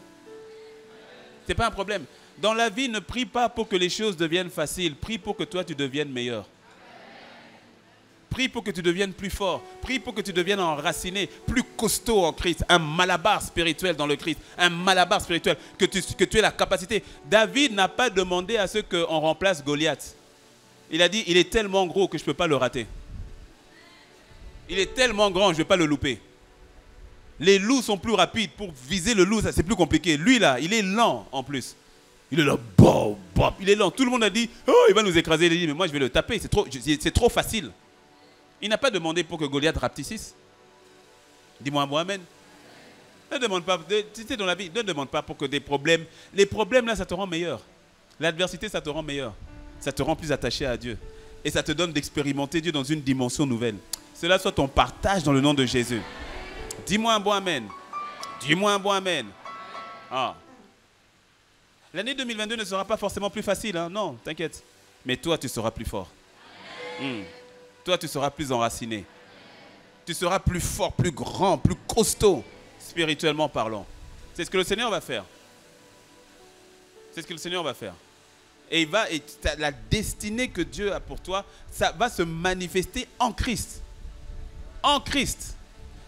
Ce n'est pas un problème. Dans la vie, ne prie pas pour que les choses deviennent faciles. Prie pour que toi, tu deviennes meilleur. Prie pour que tu deviennes plus fort. Prie pour que tu deviennes enraciné, plus costaud en Christ. Un malabar spirituel dans le Christ. Un malabar spirituel. Que tu aies la capacité. David n'a pas demandé à ce qu'on remplace Goliath. Il a dit, il est tellement gros que je ne peux pas le rater. Il est tellement grand, je ne vais pas le louper. Les loups sont plus rapides. Pour viser le loup, c'est plus compliqué. Lui, là, il est lent en plus. Il est là, boum, boum. Il est lent. Tout le monde a dit, oh, il va nous écraser. Il a dit, mais moi, je vais le taper. C'est trop facile. Il n'a pas demandé pour que Goliath rapetisse. Dis-moi un mot, amen. Ne demande pas, tu sais, dans la vie, ne demande pas pour que des problèmes. Les problèmes, là, ça te rend meilleur. L'adversité, ça te rend meilleur. Ça te rend plus attaché à Dieu. Et ça te donne d'expérimenter Dieu dans une dimension nouvelle. Cela soit ton partage dans le nom de Jésus. Dis-moi un bon amen. Dis-moi un bon amen. Ah. L'année 2022 ne sera pas forcément plus facile, hein? Non, t'inquiète. Mais toi, tu seras plus fort. Toi, tu seras plus enraciné. Tu seras plus fort, plus grand, plus costaud, spirituellement parlant. C'est ce que le Seigneur va faire. C'est ce que le Seigneur va faire. Et la destinée que Dieu a pour toi, ça va se manifester en Christ. En Christ.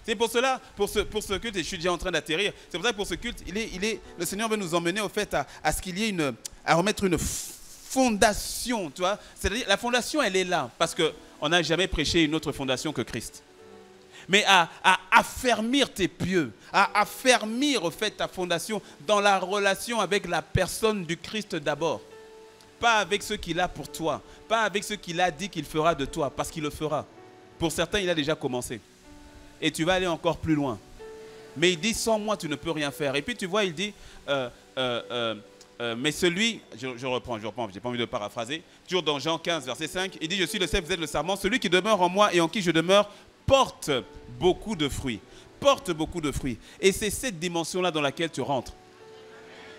C'est pour cela, pour ce culte, et je suis déjà en train d'atterrir, c'est pour ça que pour ce culte, le Seigneur veut nous emmener au fait à ce qu'il y ait à remettre une fondation, tu vois. C'est-à-dire, la fondation, elle est là, parce qu'on n'a jamais prêché une autre fondation que Christ. Mais à affermir tes pieux, à affermir au fait ta fondation dans la relation avec la personne du Christ d'abord. Pas avec ce qu'il a pour toi, pas avec ce qu'il a dit qu'il fera de toi, parce qu'il le fera. Pour certains, il a déjà commencé. Et tu vas aller encore plus loin. Mais il dit, sans moi, tu ne peux rien faire. Et puis tu vois, il dit, mais celui, je reprends, j'ai pas envie de paraphraser, toujours dans Jean 15, verset 5, il dit, je suis le cep, vous êtes le sarment, celui qui demeure en moi et en qui je demeure, porte beaucoup de fruits. Porte beaucoup de fruits. Et c'est cette dimension-là dans laquelle tu rentres.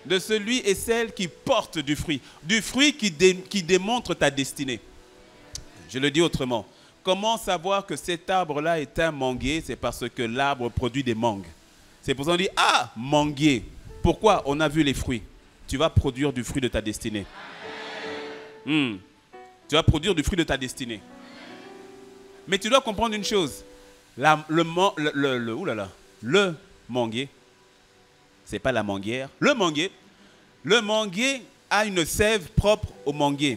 De celui et celle qui porte du fruit qui démontre ta destinée. Je le dis autrement. Comment savoir que cet arbre-là est un manguier? C'est parce que l'arbre produit des mangues. C'est pour ça qu'on dit, ah, manguier. Pourquoi? On a vu les fruits. Tu vas produire du fruit de ta destinée. Tu vas produire du fruit de ta destinée. Mais tu dois comprendre une chose. Le manguier, c'est pas la manguière. Le manguier a une sève propre au manguier.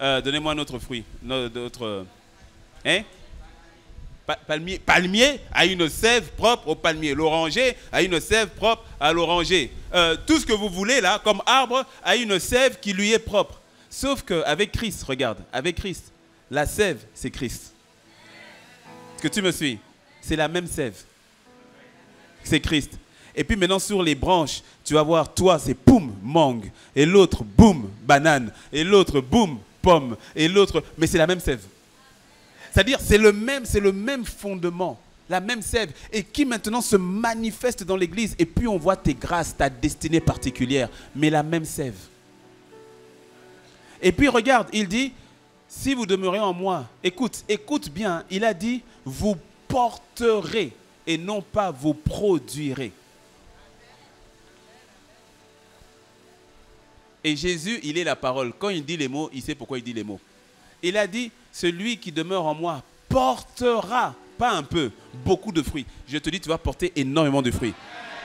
Donnez-moi un autre fruit. Palmier a une sève propre au palmier. L'oranger a une sève propre à l'oranger. Tout ce que vous voulez là, comme arbre, a une sève qui lui est propre. Sauf qu'avec Christ, regarde, avec Christ, la sève, c'est Christ. Est-ce que tu me suis? C'est la même sève. C'est Christ. Et puis maintenant sur les branches, tu vas voir, toi c'est boum, mangue. Et l'autre, boum, banane. Et l'autre, boum, pomme. Et l'autre, mais c'est la même sève. C'est-à-dire, c'est le même fondement, la même sève. Et qui maintenant se manifeste dans l'église. Et puis on voit tes grâces, ta destinée particulière. Mais la même sève. Et puis regarde, il dit, si vous demeurez en moi, écoute bien, il a dit, vous porterez et non pas vous produirez. Et Jésus, il est la parole. Quand il dit les mots, il sait pourquoi il dit les mots. Il a dit, celui qui demeure en moi portera, pas un peu, beaucoup de fruits. Je te dis, tu vas porter énormément de fruits.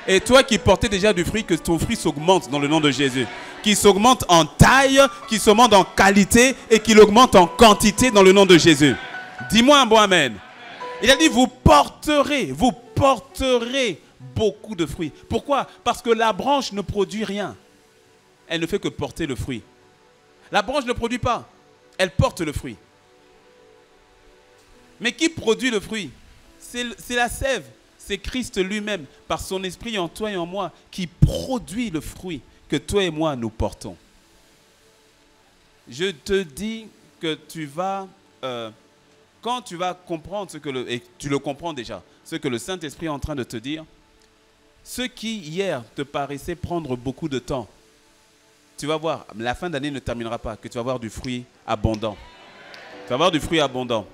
Et toi qui portais déjà du fruit, que ton fruit s'augmente dans le nom de Jésus. Qu'il s'augmente en taille, qu'il s'augmente en qualité et qu'il augmente en quantité dans le nom de Jésus. Dis-moi un bon amen. Il a dit, vous porterez beaucoup de fruits. Pourquoi? Parce que la branche ne produit rien. Elle ne fait que porter le fruit. La branche ne produit pas. Elle porte le fruit. Mais qui produit le fruit? C'est la sève. C'est Christ lui-même, par son esprit en toi et en moi, qui produit le fruit que toi et moi nous portons. Je te dis que tu vas, quand tu vas comprendre et tu le comprends déjà, ce que le Saint-Esprit est en train de te dire, ce qui hier te paraissait prendre beaucoup de temps, tu vas voir, la fin d'année ne terminera pas, que tu vas avoir du fruit abondant. Tu vas avoir du fruit abondant.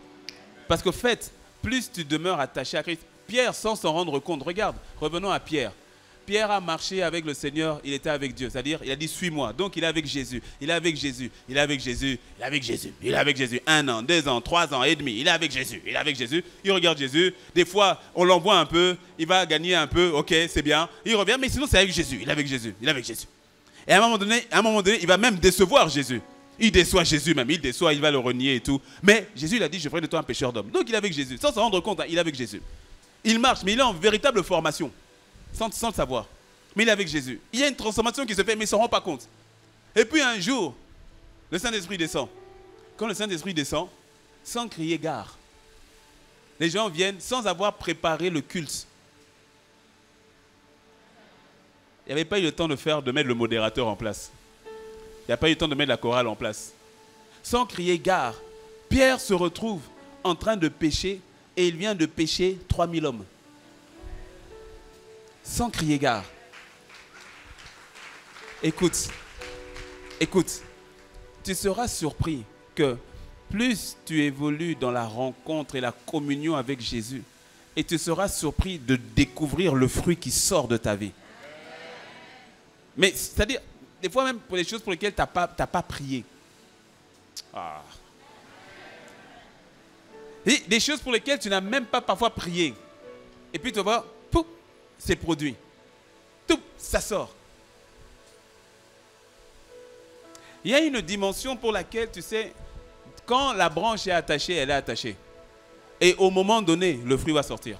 Parce qu'au fait, plus tu demeures attaché à Christ, Pierre, sans s'en rendre compte, regarde, revenons à Pierre. Pierre a marché avec le Seigneur, il était avec Dieu. C'est-à-dire, il a dit, suis-moi. Donc, il est avec Jésus. Il est avec Jésus. Il est avec Jésus. Il est avec Jésus. Il est avec Jésus. 1 an, 2 ans, 3 ans et demi. Il est avec Jésus. Il est avec Jésus. Il regarde Jésus. Des fois, on l'envoie un peu. Il va gagner un peu. Ok, c'est bien. Il revient, mais sinon, c'est avec Jésus. Il est avec Jésus. Il est avec Jésus. Et à un moment donné, il va même décevoir Jésus. Il déçoit Jésus même. Il va le renier et tout. Mais Jésus, il a dit, je ferai de toi un pécheur d'homme. Donc, il est avec Jésus. Sans s'en rendre compte, il est avec Jésus. Il marche, mais il est en véritable formation, sans le savoir. Mais il est avec Jésus. Il y a une transformation qui se fait, mais il ne s'en rend pas compte. Et puis un jour, le Saint-Esprit descend. Quand le Saint-Esprit descend, sans crier gare, les gens viennent sans avoir préparé le culte. Il n'y avait pas eu le temps de mettre le modérateur en place. Il n'y a pas eu le temps de mettre la chorale en place. Sans crier gare, Pierre se retrouve en train de pécher. Et il vient de pécher 3000 hommes. Sans crier gare. Écoute. Tu seras surpris que plus tu évolues dans la rencontre et la communion avec Jésus, et tu seras surpris de découvrir le fruit qui sort de ta vie. Mais c'est-à-dire, des fois même pour les choses pour lesquelles tu n'as pas prié. Ah. Et des choses pour lesquelles tu n'as même pas parfois prié. Et puis tu vois, pouf, c'est produit. Tout, ça sort. Il y a une dimension pour laquelle, tu sais, quand la branche est attachée, elle est attachée. Et au moment donné, le fruit va sortir.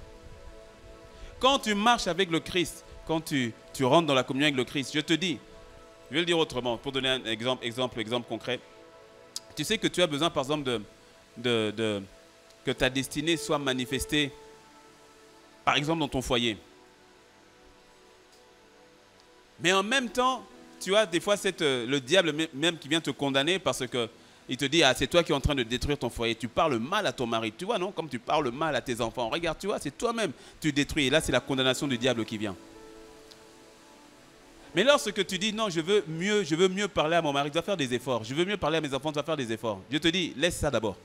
Quand tu marches avec le Christ, quand tu rentres dans la communion avec le Christ, je te dis, je vais le dire autrement, pour donner un exemple concret. Tu sais que tu as besoin, par exemple, que ta destinée soit manifestée, par exemple, dans ton foyer. Mais en même temps, tu as des fois le diable même qui vient te condamner parce qu'il te dit, ah, c'est toi qui es en train de détruire ton foyer. Tu parles mal à ton mari, tu vois, non? Comme tu parles mal à tes enfants. Regarde, tu vois, c'est toi-même, tu détruis. Et là, c'est la condamnation du diable qui vient. Mais lorsque tu dis, non, je veux mieux parler à mon mari, tu dois faire des efforts. Je veux mieux parler à mes enfants, tu dois faire des efforts. Je te dis, laisse ça d'abord.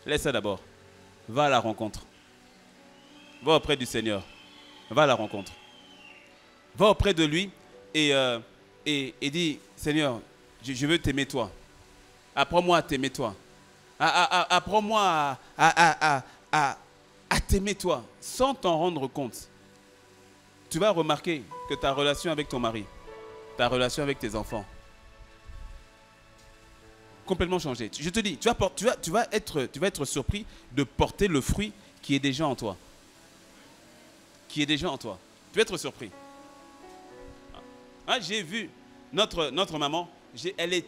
Laisse ça d'abord. Va à la rencontre. Va auprès du Seigneur. Va à la rencontre. Va auprès de lui et dis, Seigneur, je veux t'aimer toi. Apprends-moi à t'aimer toi. Apprends-moi à t'aimer toi, sans t'en rendre compte. Tu vas remarquer que ta relation avec ton mari, ta relation avec tes enfants, complètement changé. Je te dis, tu vas être surpris de porter le fruit qui est déjà en toi. Qui est déjà en toi. Tu vas être surpris. Ah, j'ai vu notre maman, elle est...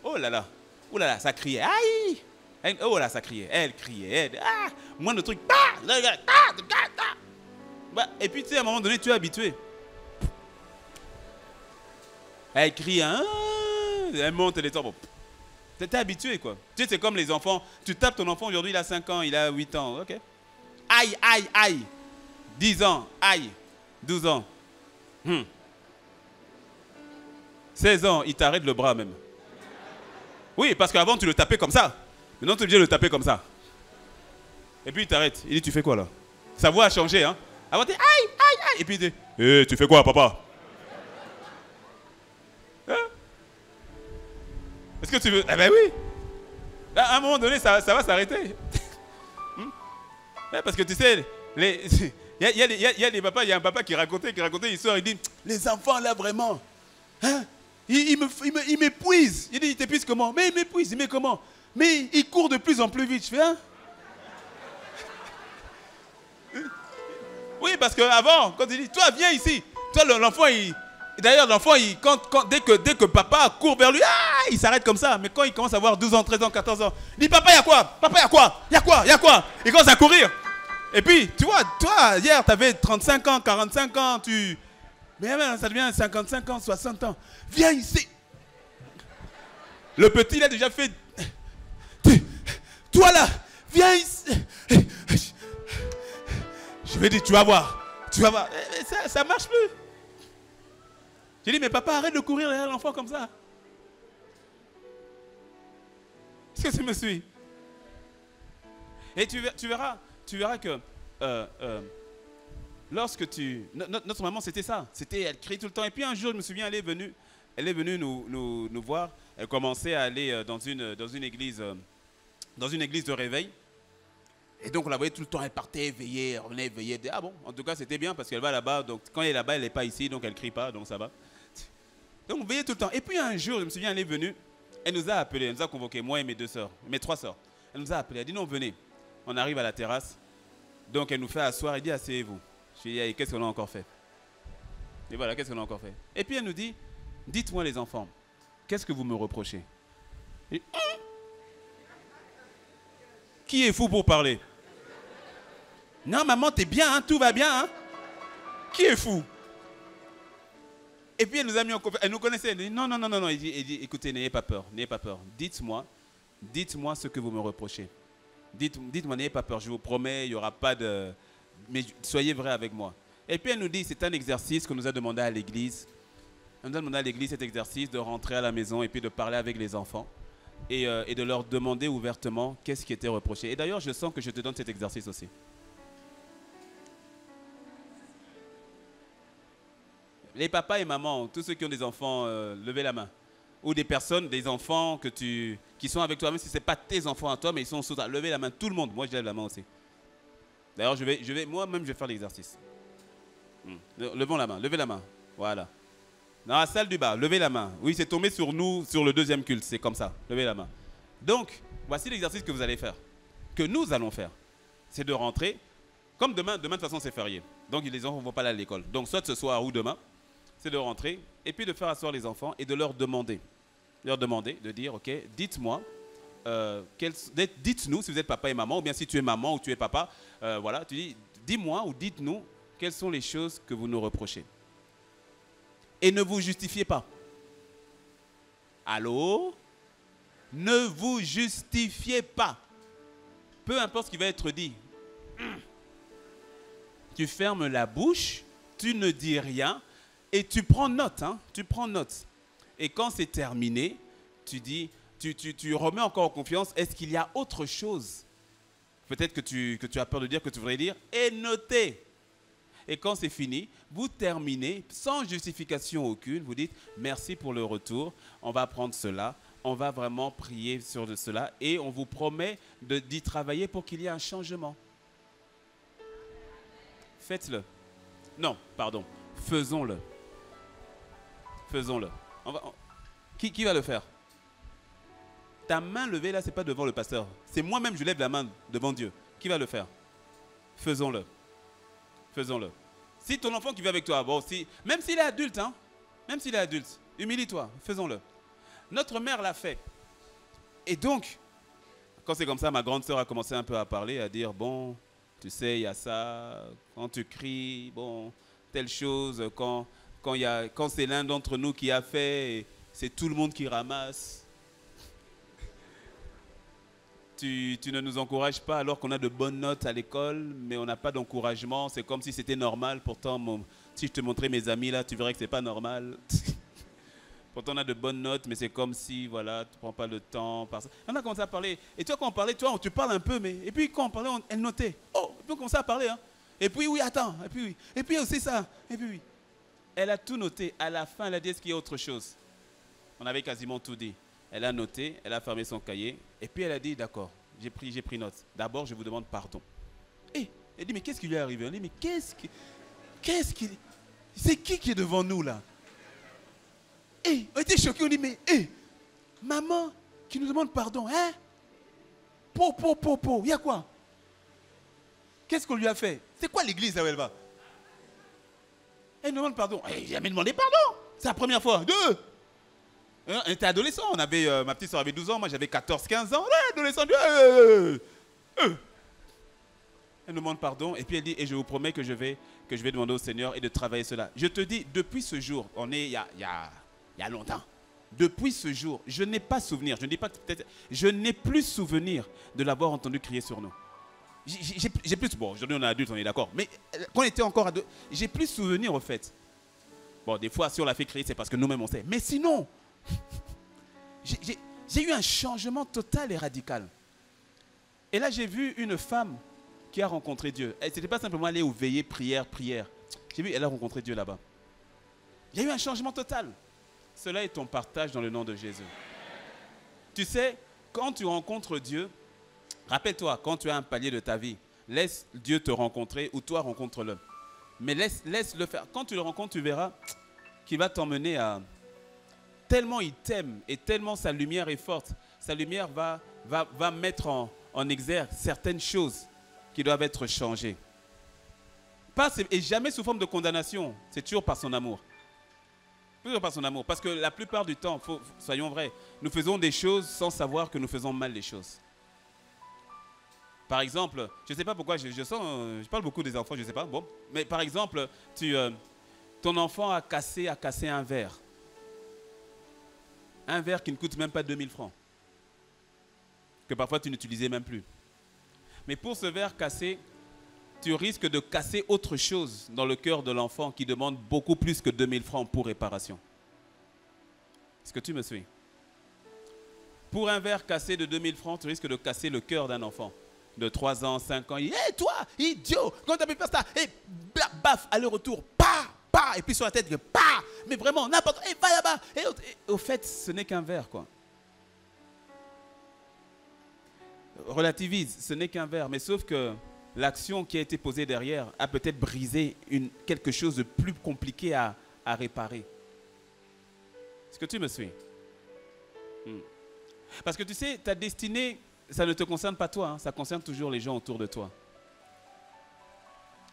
oh là là, ça criait. Aïe! Oh là, ça criait. Elle criait. Moins de trucs. Et puis, tu sais, à un moment donné, tu es habitué. Elle crie. Elle monte les temps. Bon. Tu es habitué, quoi. Tu sais, c'est comme les enfants. Tu tapes ton enfant, aujourd'hui, il a 5 ans, il a 8 ans. OK. Aïe. 10 ans. Aïe. 12 ans. 16 ans, il t'arrête le bras même. Oui, parce qu'avant, tu le tapais comme ça. Maintenant, tu es obligé de le taper comme ça. Et puis, il t'arrête. Il dit, tu fais quoi là? Sa voix a changé, hein. Avant, tu dis, aïe. Et puis, il dit, tu fais quoi, papa? Hein? Est-ce que tu veux? Eh ben oui. À un moment donné, ça va s'arrêter. Parce que tu sais, il y a des papas, il y a un papa qui racontait l'histoire, il dit, les enfants là vraiment, hein? Il m'épuise. Il dit, il t'épuise comment? Mais il m'épuise, mais comment? Mais il court de plus en plus vite. Je fais, hein? Oui, parce qu'avant, quand il dit, toi, viens ici. Toi, l'enfant, d'ailleurs, l'enfant, dès que papa court vers lui, il s'arrête comme ça. Mais quand il commence à avoir 12 ans, 13 ans, 14 ans, il dit, papa, il y a quoi? Papa, il y a quoi? Il y a quoi? Il y a quoi? Il commence à courir. Et puis, tu vois, toi, hier, tu avais 35 ans, 45 ans, mais ça devient 55 ans, 60 ans. Viens ici. Le petit, il a déjà fait... Toi là, viens ici. Je vais dire, tu vas voir. Mais ça marche plus. J'ai dit, mais papa, arrête de courir derrière l'enfant comme ça. Est-ce que tu me suis? Et tu verras que lorsque notre maman, c'était ça. Elle criait tout le temps. Et puis un jour, je me souviens, elle est venue nous voir. Elle commençait à aller dans une église de réveil. Et donc, on la voyait tout le temps. Elle partait veiller, elle revenait veiller. Ah bon, en tout cas, c'était bien parce qu'elle va là-bas. Donc, quand elle est là-bas, elle n'est pas ici. Donc, elle ne crie pas. Donc, ça va. Donc, on veillait tout le temps. Et puis, un jour, je me souviens, elle est venue. Elle nous a appelés. Elle nous a convoqués, moi et mes 3 sœurs. Elle nous a appelés. Elle a dit, non, venez. On arrive à la terrasse. Donc, elle nous fait asseoir. Elle dit, asseyez-vous. Je lui ai dit, qu'est-ce qu'on a encore fait? Et voilà, qu'est-ce qu'on a encore fait? Et puis, elle nous dit, dites-moi les enfants, qu'est-ce que vous me reprochez? Et, qui est fou pour parler? Non, maman, t'es bien, hein, tout va bien. Hein? Qui est fou? Et puis elle nous a mis en confiance. Elle nous connaissait. Elle dit non. Elle dit, écoutez, n'ayez pas peur. Dites-moi ce que vous me reprochez. Dites-moi, n'ayez pas peur. Je vous promets, il n'y aura pas de... Mais soyez vrai avec moi. Et puis elle nous dit, c'est un exercice qu'on nous a demandé à l'église. On nous a demandé à l'église cet exercice de rentrer à la maison et puis de parler avec les enfants. Et de leur demander ouvertement qu'est-ce qui était reproché. Et d'ailleurs, je sens que je te donne cet exercice aussi. Les papas et mamans, tous ceux qui ont des enfants, levez la main. Ou des personnes, des enfants qui sont avec toi, même si ce n'est pas tes enfants à toi, mais ils sont sous toi. Levez la main, tout le monde. Moi, je lève la main aussi. D'ailleurs, moi-même, je vais faire l'exercice. Levons la main, levez la main. Voilà. Dans la salle du bas, levez la main. Oui, c'est tombé sur nous, sur le deuxième culte, c'est comme ça. Levez la main. Donc, voici l'exercice que vous allez faire, que nous allons faire. C'est de rentrer, comme demain de toute façon, c'est férié. Donc, les enfants ne vont pas aller à l'école. Donc, soit ce soir ou demain, c'est de rentrer et puis de faire asseoir les enfants et de leur demander. De dire, ok, dites-moi, dites-nous si vous êtes papa et maman, ou bien si tu es maman ou tu es papa, voilà, tu dis, dis-moi ou dites-nous quelles sont les choses que vous nous reprochez. Et ne vous justifiez pas. Allô? Ne vous justifiez pas. Peu importe ce qui va être dit. Tu fermes la bouche, tu ne dis rien et tu prends note. Hein, tu prends note. Et quand c'est terminé, tu dis, tu remets encore en confiance. Est-ce qu'il y a autre chose? Peut-être que tu as peur de dire, que tu voudrais dire. Et notez. Et quand c'est fini, vous terminez sans justification aucune. Vous dites merci pour le retour. On va prendre cela. On va vraiment prier sur cela. Et on vous promet d'y travailler pour qu'il y ait un changement. Faites-le. Non, pardon. Faisons-le. Faisons-le. Qui va le faire? Ta main levée là, ce n'est pas devant le pasteur. C'est moi-même, je lève la main devant Dieu. Qui va le faire? Faisons-le. Faisons-le. Si ton enfant qui vit avec toi, bon, même s'il est adulte, hein, même s'il est adulte, humilie-toi, faisons-le. Notre mère l'a fait. Et donc, quand c'est comme ça, ma grande sœur a commencé un peu à parler, à dire, bon, tu sais, il y a ça, quand tu cries, bon, telle chose, quand c'est l'un d'entre nous qui a fait, c'est tout le monde qui ramasse. Tu ne nous encourages pas alors qu'on a de bonnes notes à l'école, mais on n'a pas d'encouragement. C'est comme si c'était normal. Pourtant, si je te montrais mes amis là, tu verrais que ce n'est pas normal. Pourtant, on a de bonnes notes, mais c'est comme si, voilà, tu ne prends pas le temps. On a commencé à parler. Et toi, quand on parlait, toi, tu parles un peu, mais... Et puis, quand on parlait, elle notait. Oh, et puis on commençait à parler. Hein. Et puis, oui, attends. Et puis, oui. Et puis, aussi ça. Et puis, oui. Elle a tout noté. À la fin, elle a dit, est-ce qu'il y a autre chose? On avait quasiment tout dit. Elle a noté, elle a fermé son cahier. Et puis, elle a dit, d'accord, j'ai pris note. D'abord, je vous demande pardon. Et elle dit, mais qu'est-ce qui lui est arrivé? Elle dit, mais c'est qui est devant nous, là? Et on était choqués, on dit, mais maman qui nous demande pardon, hein? Il y a quoi? Qu'est-ce qu'on lui a fait? C'est quoi l'église là où elle va? Elle nous demande pardon. Elle n'a jamais demandé pardon. C'est la première fois. On était adolescents. On avait, ma petite soeur avait 12 ans, moi j'avais 14-15 ans. Adolescent. Elle nous demande pardon. Et puis elle dit, et je vous promets que je vais demander au Seigneur et de travailler cela. Je te dis, depuis ce jour, on est il y a longtemps. Depuis ce jour, je n'ai pas souvenir. Je ne dis pas peut-être, je n'ai plus souvenir de l'avoir entendu crier sur nous. J'ai plus, bon, aujourd'hui on est adulte, on est d'accord. Mais quand on était encore adulte, j'ai plus souvenir au fait. Bon, des fois, si on l'a fait crier, c'est parce que nous-mêmes on sait. Mais sinon, j'ai eu un changement total et radical. Et là, j'ai vu une femme qui a rencontré Dieu. Ce n'était pas simplement aller au veillée, prière. J'ai vu, elle a rencontré Dieu là-bas. Il y a eu un changement total. Cela est ton partage dans le nom de Jésus. Tu sais, quand tu rencontres Dieu, rappelle-toi, quand tu as un palier de ta vie, laisse Dieu te rencontrer ou toi rencontre-le. Mais laisse-le faire. Quand tu le rencontres, tu verras qu'il va t'emmener à... Tellement il t'aime et tellement sa lumière est forte, sa lumière va mettre en exergue certaines choses qui doivent être changées. Et jamais sous forme de condamnation, c'est toujours par son amour. Toujours par son amour. Parce que la plupart du temps, soyons vrais, nous faisons des choses sans savoir que nous faisons mal les choses. Par exemple, je ne sais pas pourquoi, je parle beaucoup des enfants, je ne sais pas. Bon, mais par exemple, ton enfant a cassé un verre. Un verre qui ne coûte même pas 2000 francs. Que parfois tu n'utilisais même plus. Mais pour ce verre cassé, tu risques de casser autre chose dans le cœur de l'enfant qui demande beaucoup plus que 2000 francs pour réparation. Est-ce que tu me suis? Pour un verre cassé de 2000 francs, tu risques de casser le cœur d'un enfant de 3 ans, 5 ans. Hé, toi, idiot, comment tu as pu faire ça? Et baf, aller-retour, pa. pas, et puis sur la tête, pas, mais vraiment, n'importe quoi, et va là-bas. Et au fait, ce n'est qu'un verre, quoi. Relativise, ce n'est qu'un verre, mais sauf que l'action qui a été posée derrière a peut-être brisé quelque chose de plus compliqué à réparer. Est-ce que tu me suis? Parce que tu sais, ta destinée, ça ne te concerne pas toi, hein, ça concerne toujours les gens autour de toi.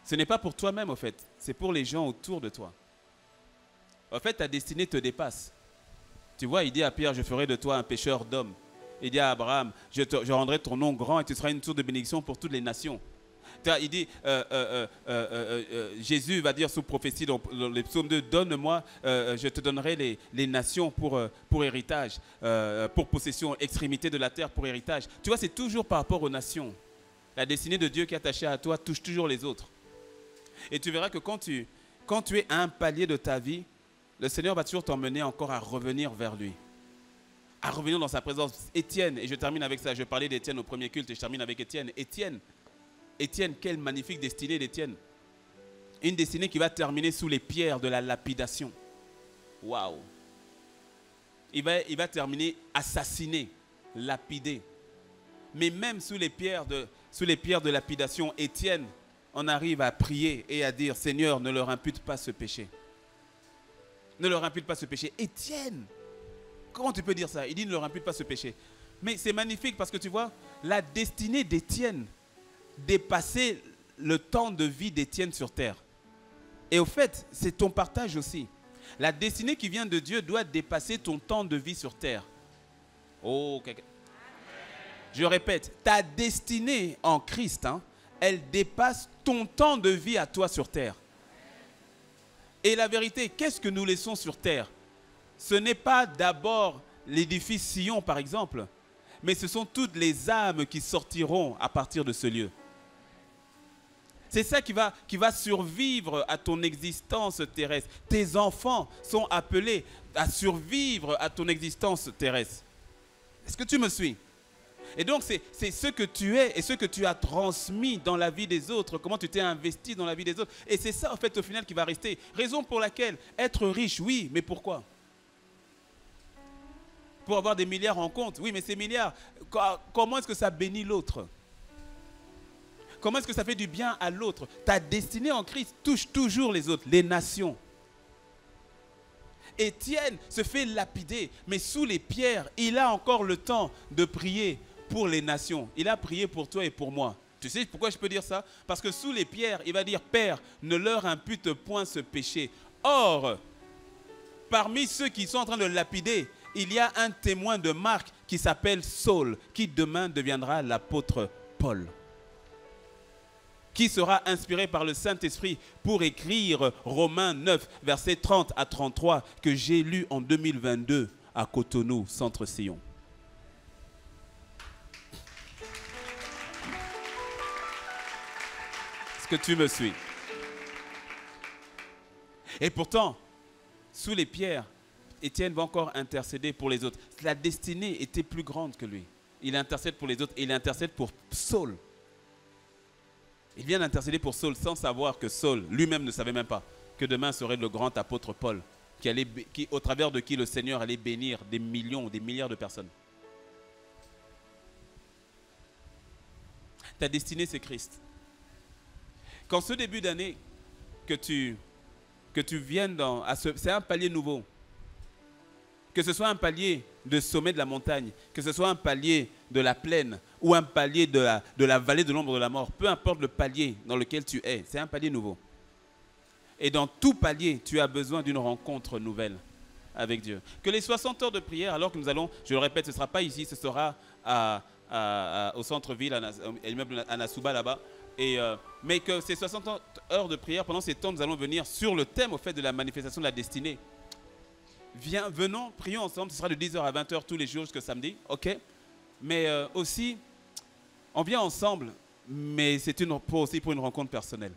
Ce n'est pas pour toi-même, au fait, c'est pour les gens autour de toi. En fait, ta destinée te dépasse. Tu vois, il dit à Pierre, je ferai de toi un pêcheur d'hommes. Il dit à Abraham, je rendrai ton nom grand et tu seras une source de bénédiction pour toutes les nations. Il dit, Jésus va dire sous prophétie dans les psaumes 2, donne-moi, je te donnerai les nations pour héritage, pour possession, extrémité de la terre pour héritage. Tu vois, c'est toujours par rapport aux nations. La destinée de Dieu qui est attachée à toi touche toujours les autres. Et tu verras que quand tu es à un palier de ta vie, le Seigneur va toujours t'emmener encore à revenir vers lui. À revenir dans sa présence. Étienne, et je termine avec ça, je parlais d'Étienne au premier culte et je termine avec Étienne. Étienne, quelle magnifique destinée d'Étienne. Une destinée qui va terminer sous les pierres de la lapidation. Waouh! Il va terminer assassiné, lapidé. Mais même sous les pierres de lapidation, Étienne, on arrive à prier et à dire, Seigneur, ne leur impute pas ce péché. Ne leur impute pas ce péché. Étienne, comment tu peux dire ça? Il dit, ne leur impute pas ce péché. Mais c'est magnifique parce que tu vois, la destinée d'Étienne dépassait le temps de vie d'Étienne sur terre. Et au fait, c'est ton partage aussi. La destinée qui vient de Dieu doit dépasser ton temps de vie sur terre. Oh, je répète, ta destinée en Christ, hein, elle dépasse ton temps de vie à toi sur terre. Et la vérité, qu'est-ce que nous laissons sur terre? Ce n'est pas d'abord l'édifice Sion, par exemple, mais ce sont toutes les âmes qui sortiront à partir de ce lieu. C'est ça qui va survivre à ton existence terrestre. Tes enfants sont appelés à survivre à ton existence terrestre. Est-ce que tu me suis? Et donc, c'est ce que tu es et ce que tu as transmis dans la vie des autres, comment tu t'es investi dans la vie des autres. Et c'est ça, en fait, au final, qui va rester. Raison pour laquelle être riche, oui, mais pourquoi? Pour avoir des milliards en compte, oui, mais ces milliards, comment est-ce que ça bénit l'autre? Comment est-ce que ça fait du bien à l'autre? Ta destinée en Christ touche toujours les autres, les nations. Étienne se fait lapider, mais sous les pierres, il a encore le temps de prier pour les nations. Il a prié pour toi et pour moi. Tu sais pourquoi je peux dire ça? Parce que sous les pierres, il va dire, Père, ne leur impute point ce péché. Or, parmi ceux qui sont en train de lapider, il y a un témoin de Marc qui s'appelle Saul, qui demain deviendra l'apôtre Paul, qui sera inspiré par le Saint-Esprit pour écrire Romains 9, versets 30 à 33, que j'ai lu en 2022 à Cotonou, Centre Sion. Est-ce que tu me suis? Et pourtant, sous les pierres, Étienne va encore intercéder pour les autres. La destinée était plus grande que lui. Il intercède pour les autres et il intercède pour Saul. Il vient d'intercéder pour Saul sans savoir que Saul lui-même ne savait même pas que demain serait le grand apôtre Paul, au travers de qui le Seigneur allait bénir des millions, des milliards de personnes. Ta destinée, c'est Christ. Quand ce début d'année, que tu viennes c'est un palier nouveau. Que ce soit un palier de sommet de la montagne, que ce soit un palier de la plaine ou un palier de la vallée de l'ombre de la mort, peu importe le palier dans lequel tu es, c'est un palier nouveau. Et dans tout palier, tu as besoin d'une rencontre nouvelle avec Dieu. Que les 60 heures de prière, alors que nous allons, je le répète, ce ne sera pas ici, ce sera au centre-ville, à l'immeuble Anasuba là-bas. Mais que ces 60 heures de prière, pendant ces temps, nous allons venir sur le thème au fait de la manifestation de la destinée. Venons, prions ensemble, ce sera de 10h à 20h tous les jours jusqu'au samedi, ok? Mais aussi, on vient ensemble, mais c'est aussi pour une rencontre personnelle.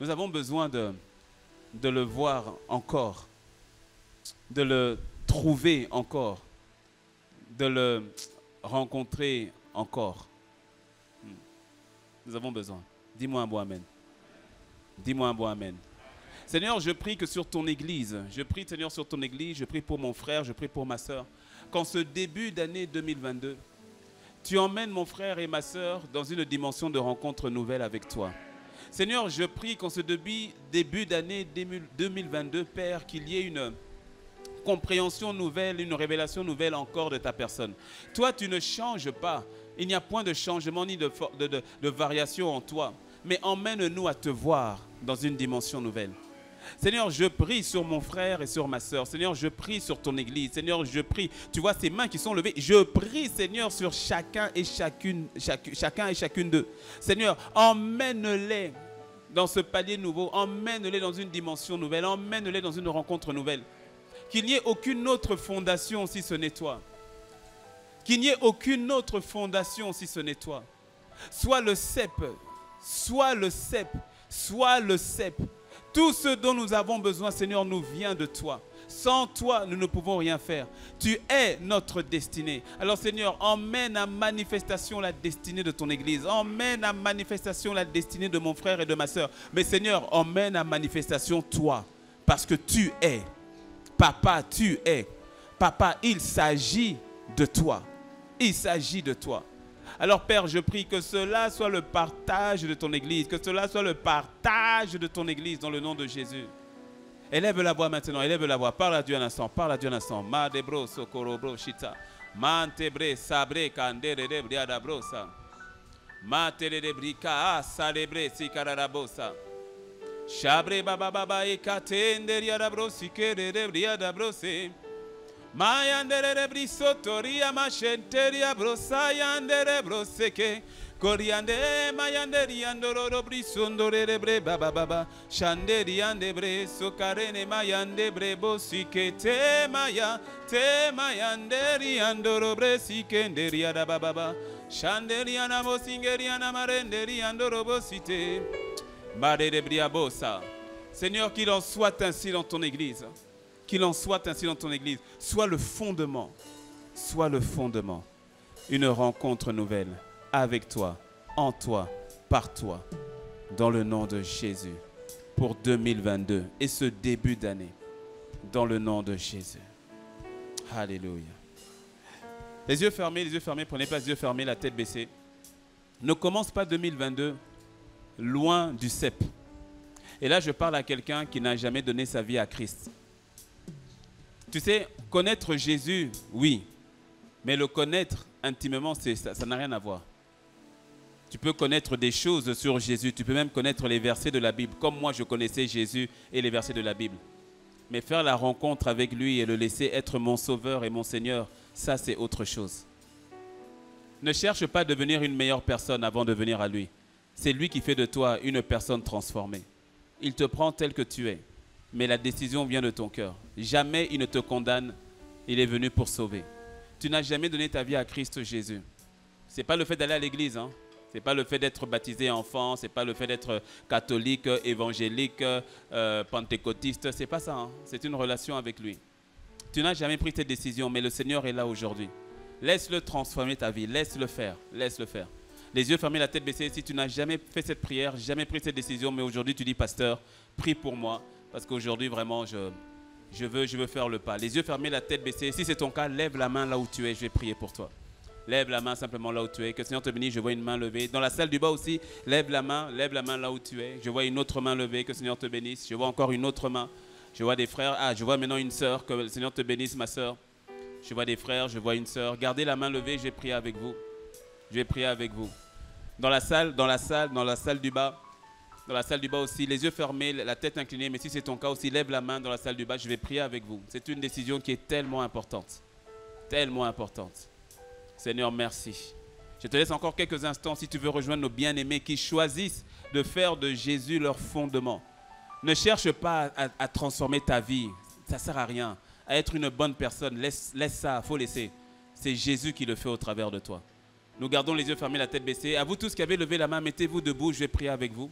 Nous avons besoin de le voir encore, de le trouver encore, de le rencontrer encore. Nous avons besoin. Dis-moi un bon amen. Dis-moi un bon amen. Seigneur, je prie que sur ton église, je prie Seigneur sur ton église, je prie pour mon frère, je prie pour ma soeur, qu'en ce début d'année 2022, tu emmènes mon frère et ma soeur dans une dimension de rencontre nouvelle avec toi. Seigneur, je prie qu'en ce début d'année 2022, Père, qu'il y ait une compréhension nouvelle, une révélation nouvelle encore de ta personne. Toi, tu ne changes pas. Il n'y a point de changement ni de variation en toi. Mais emmène-nous à te voir dans une dimension nouvelle. Seigneur, je prie sur mon frère et sur ma soeur. Seigneur, je prie sur ton église. Seigneur, je prie. Tu vois ces mains qui sont levées. Je prie, Seigneur, sur chacun et chacune d'eux. Seigneur, emmène-les dans ce palier nouveau. Emmène-les dans une dimension nouvelle. Emmène-les dans une rencontre nouvelle. Qu'il n'y ait aucune autre fondation si ce n'est toi. Qu'il n'y ait aucune autre fondation si ce n'est toi. Soit le cep, soit le cep, soit le cep. Tout ce dont nous avons besoin, Seigneur, nous vient de toi. Sans toi, nous ne pouvons rien faire. Tu es notre destinée. Alors, Seigneur, emmène à manifestation la destinée de ton Église. Emmène à manifestation la destinée de mon frère et de ma soeur. Mais, Seigneur, emmène à manifestation toi. Parce que tu es. Papa, tu es. Papa, il s'agit de toi. Il s'agit de toi. Alors Père, je prie que cela soit le partage de ton Église, que cela soit le partage de ton Église dans le nom de Jésus. Élève la voix maintenant, élève la voix. Parle à Dieu un instant, parle à Dieu un instant. Ma debro socorobro shita. Mantebre sabre kandere de briada brosa. Matere de brika celebre sikararabosa. Shabre baba baba e katende riada brosi kere de briada brose. Mayandere brisotoria machenteria brosa yandere broseke Coriande mayanderi andoro brisondore bre baba baba Shanderi ande bre sokarene mayande bre bosike te mayanderi andoro bre sikenderi ada baba Shanderi ana mosingeri ana marenderi andoro bosite Mare de bria bosa. Seigneur, qu'il en soit ainsi dans ton église. Qu'il en soit ainsi dans ton église. Sois le fondement. Sois le fondement. Une rencontre nouvelle avec toi, en toi, par toi. Dans le nom de Jésus. Pour 2022 et ce début d'année. Dans le nom de Jésus. Alléluia. Les yeux fermés, prenez place, les yeux fermés, la tête baissée. Ne commence pas 2022 loin du cep. Et là, je parle à quelqu'un qui n'a jamais donné sa vie à Christ. Tu sais, connaître Jésus, oui. Mais le connaître intimement, ça n'a rien à voir. Tu peux connaître des choses sur Jésus. Tu peux même connaître les versets de la Bible. Comme moi, je connaissais Jésus et les versets de la Bible. Mais faire la rencontre avec lui et le laisser être mon sauveur et mon Seigneur, ça, c'est autre chose. Ne cherche pas à devenir une meilleure personne avant de venir à lui. C'est lui qui fait de toi une personne transformée. Il te prend tel que tu es. Mais la décision vient de ton cœur. Jamais il ne te condamne. Il est venu pour sauver. Tu n'as jamais donné ta vie à Christ Jésus. Ce n'est pas le fait d'aller à l'église. Hein? Ce n'est pas le fait d'être baptisé enfant. Ce n'est pas le fait d'être catholique, évangélique, pentecôtiste. Ce n'est pas ça. Hein? C'est une relation avec lui. Tu n'as jamais pris cette décision, mais le Seigneur est là aujourd'hui. Laisse-le transformer ta vie. Laisse-le faire. Laisse-le faire. Les yeux fermés, la tête baissée. Si tu n'as jamais fait cette prière, jamais pris cette décision, mais aujourd'hui tu dis, pasteur, prie pour moi. Parce qu'aujourd'hui, vraiment, je veux faire le pas. Les yeux fermés, la tête baissée. Si c'est ton cas, lève la main là où tu es. Je vais prier pour toi. Lève la main simplement là où tu es. Que le Seigneur te bénisse. Je vois une main levée. Dans la salle du bas aussi, lève la main là où tu es. Je vois une autre main levée. Que le Seigneur te bénisse. Je vois encore une autre main. Je vois des frères. Ah, je vois maintenant une sœur. Que le Seigneur te bénisse, ma sœur. Je vois des frères. Je vois une sœur. Gardez la main levée. Je vais prier avec vous. Je vais prier avec vous. Dans la salle du bas. Dans la salle du bas aussi, les yeux fermés, la tête inclinée. Mais si c'est ton cas aussi, lève la main dans la salle du bas. Je vais prier avec vous. C'est une décision qui est tellement importante. Tellement importante. Seigneur, merci. Je te laisse encore quelques instants si tu veux rejoindre nos bien-aimés qui choisissent de faire de Jésus leur fondement. Ne cherche pas à transformer ta vie. Ça ne sert à rien. À être une bonne personne, laisse ça, il faut laisser. C'est Jésus qui le fait au travers de toi. Nous gardons les yeux fermés, la tête baissée. À vous tous qui avez levé la main, mettez-vous debout, je vais prier avec vous.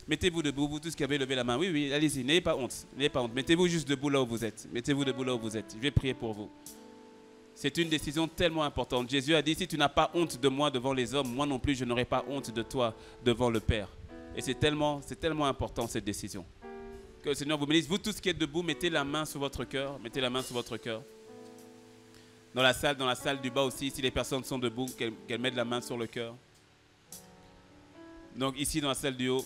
Mettez-vous debout, vous tous qui avez levé la main. Oui, allez-y, n'ayez pas honte. N'ayez pas honte. Mettez-vous juste debout là où vous êtes. Mettez-vous debout là où vous êtes. Je vais prier pour vous. C'est une décision tellement importante. Jésus a dit, si tu n'as pas honte de moi devant les hommes, moi non plus, je n'aurai pas honte de toi devant le Père. Et c'est tellement important cette décision. Que le Seigneur vous bénisse. Vous tous qui êtes debout, mettez la main sur votre cœur. Mettez la main sur votre cœur. Dans la salle du bas aussi, si les personnes sont debout, qu'elles mettent la main sur le cœur. Donc ici dans la salle du haut,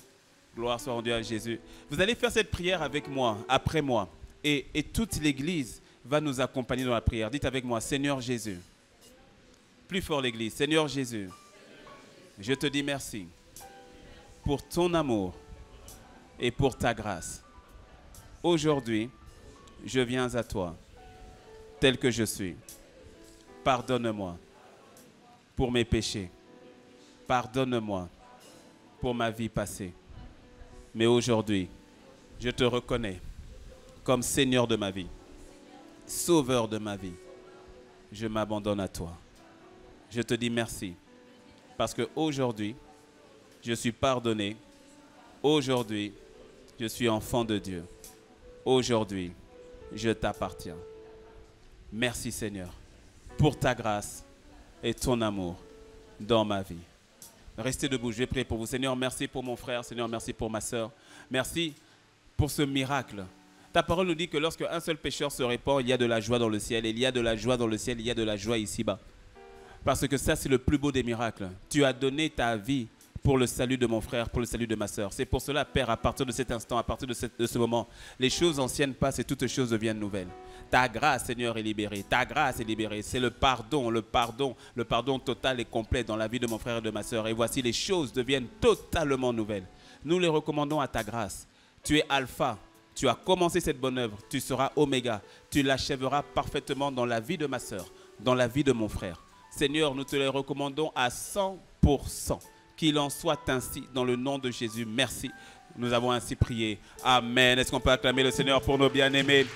gloire soit rendue à Jésus. Vous allez faire cette prière avec moi, après moi. Et toute l'église va nous accompagner dans la prière. Dites avec moi, Seigneur Jésus. Plus fort l'église, Seigneur Jésus. Je te dis merci pour ton amour et pour ta grâce. Aujourd'hui, je viens à toi, tel que je suis. Pardonne-moi pour mes péchés. Pardonne-moi pour ma vie passée. Mais aujourd'hui, je te reconnais comme Seigneur de ma vie, Sauveur de ma vie. Je m'abandonne à toi. Je te dis merci parce qu'aujourd'hui, je suis pardonné. Aujourd'hui, je suis enfant de Dieu. Aujourd'hui, je t'appartiens. Merci Seigneur pour ta grâce et ton amour dans ma vie. Restez debout, je vais prier pour vous. Seigneur, merci pour mon frère. Seigneur, merci pour ma soeur. Merci pour ce miracle. Ta parole nous dit que lorsque un seul pécheur se répand, il y a de la joie dans le ciel. Il y a de la joie dans le ciel, il y a de la joie ici-bas. Parce que ça, c'est le plus beau des miracles. Tu as donné ta vie pour le salut de mon frère, pour le salut de ma soeur. C'est pour cela, Père, à partir de cet instant, à partir de ce moment, les choses anciennes passent et toutes choses deviennent nouvelles. Ta grâce, Seigneur, est libérée. Ta grâce est libérée. C'est le pardon total et complet dans la vie de mon frère et de ma soeur. Et voici, les choses deviennent totalement nouvelles. Nous les recommandons à ta grâce. Tu es Alpha. Tu as commencé cette bonne œuvre. Tu seras Oméga. Tu l'achèveras parfaitement dans la vie de ma soeur, dans la vie de mon frère. Seigneur, nous te les recommandons à 100%. Qu'il en soit ainsi dans le nom de Jésus. Merci. Nous avons ainsi prié. Amen. Est-ce qu'on peut acclamer le Seigneur pour nos bien-aimés?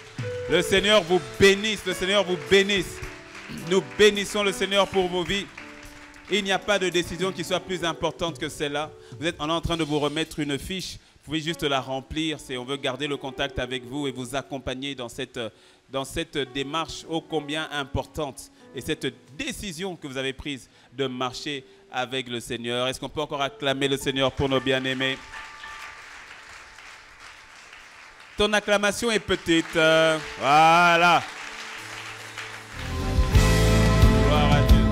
Le Seigneur vous bénisse. Le Seigneur vous bénisse. Nous bénissons le Seigneur pour vos vies. Il n'y a pas de décision qui soit plus importante que celle-là. Vous êtes en train de vous remettre une fiche. Vous pouvez juste la remplir. On veut garder le contact avec vous et vous accompagner dans cette démarche ô combien importante. Et cette décision que vous avez prise de marcher avec le Seigneur. Est-ce qu'on peut encore acclamer le Seigneur pour nos bien-aimés? Ton acclamation est petite. Voilà. Gloire à Dieu.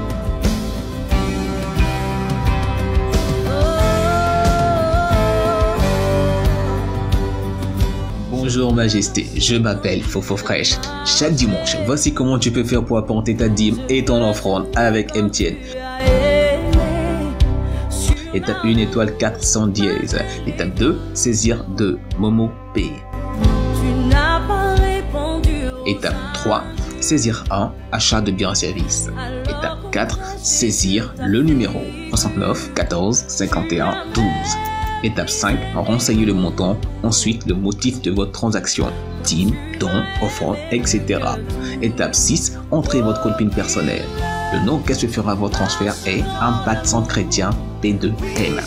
Bonjour Majesté, je m'appelle Fofo Fresh. Chaque dimanche, voici comment tu peux faire pour apporter ta dîme et ton offrande avec MTN. Étape 1, étoile 400 dièse. Étape 2, saisir de Momo Pay. Étape 3, saisir 1, achat de biens et services. Étape 4, saisir le numéro 69 14 51 12. Étape 5, renseigner le montant, ensuite le motif de votre transaction, dîme, don, offrande, etc. Étape 6, entrez votre code PIN personnel. Le nom qu'elle se fera votre transfert est Impact Centre Chrétien P2M.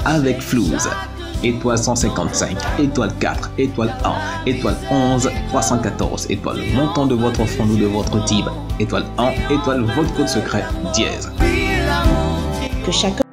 Avec Flouze, étoile 155, étoile 4, étoile 1, étoile 11, 314, étoile le montant de votre offrande ou de votre dîme, étoile 1, étoile votre code secret, dièse. Que chacun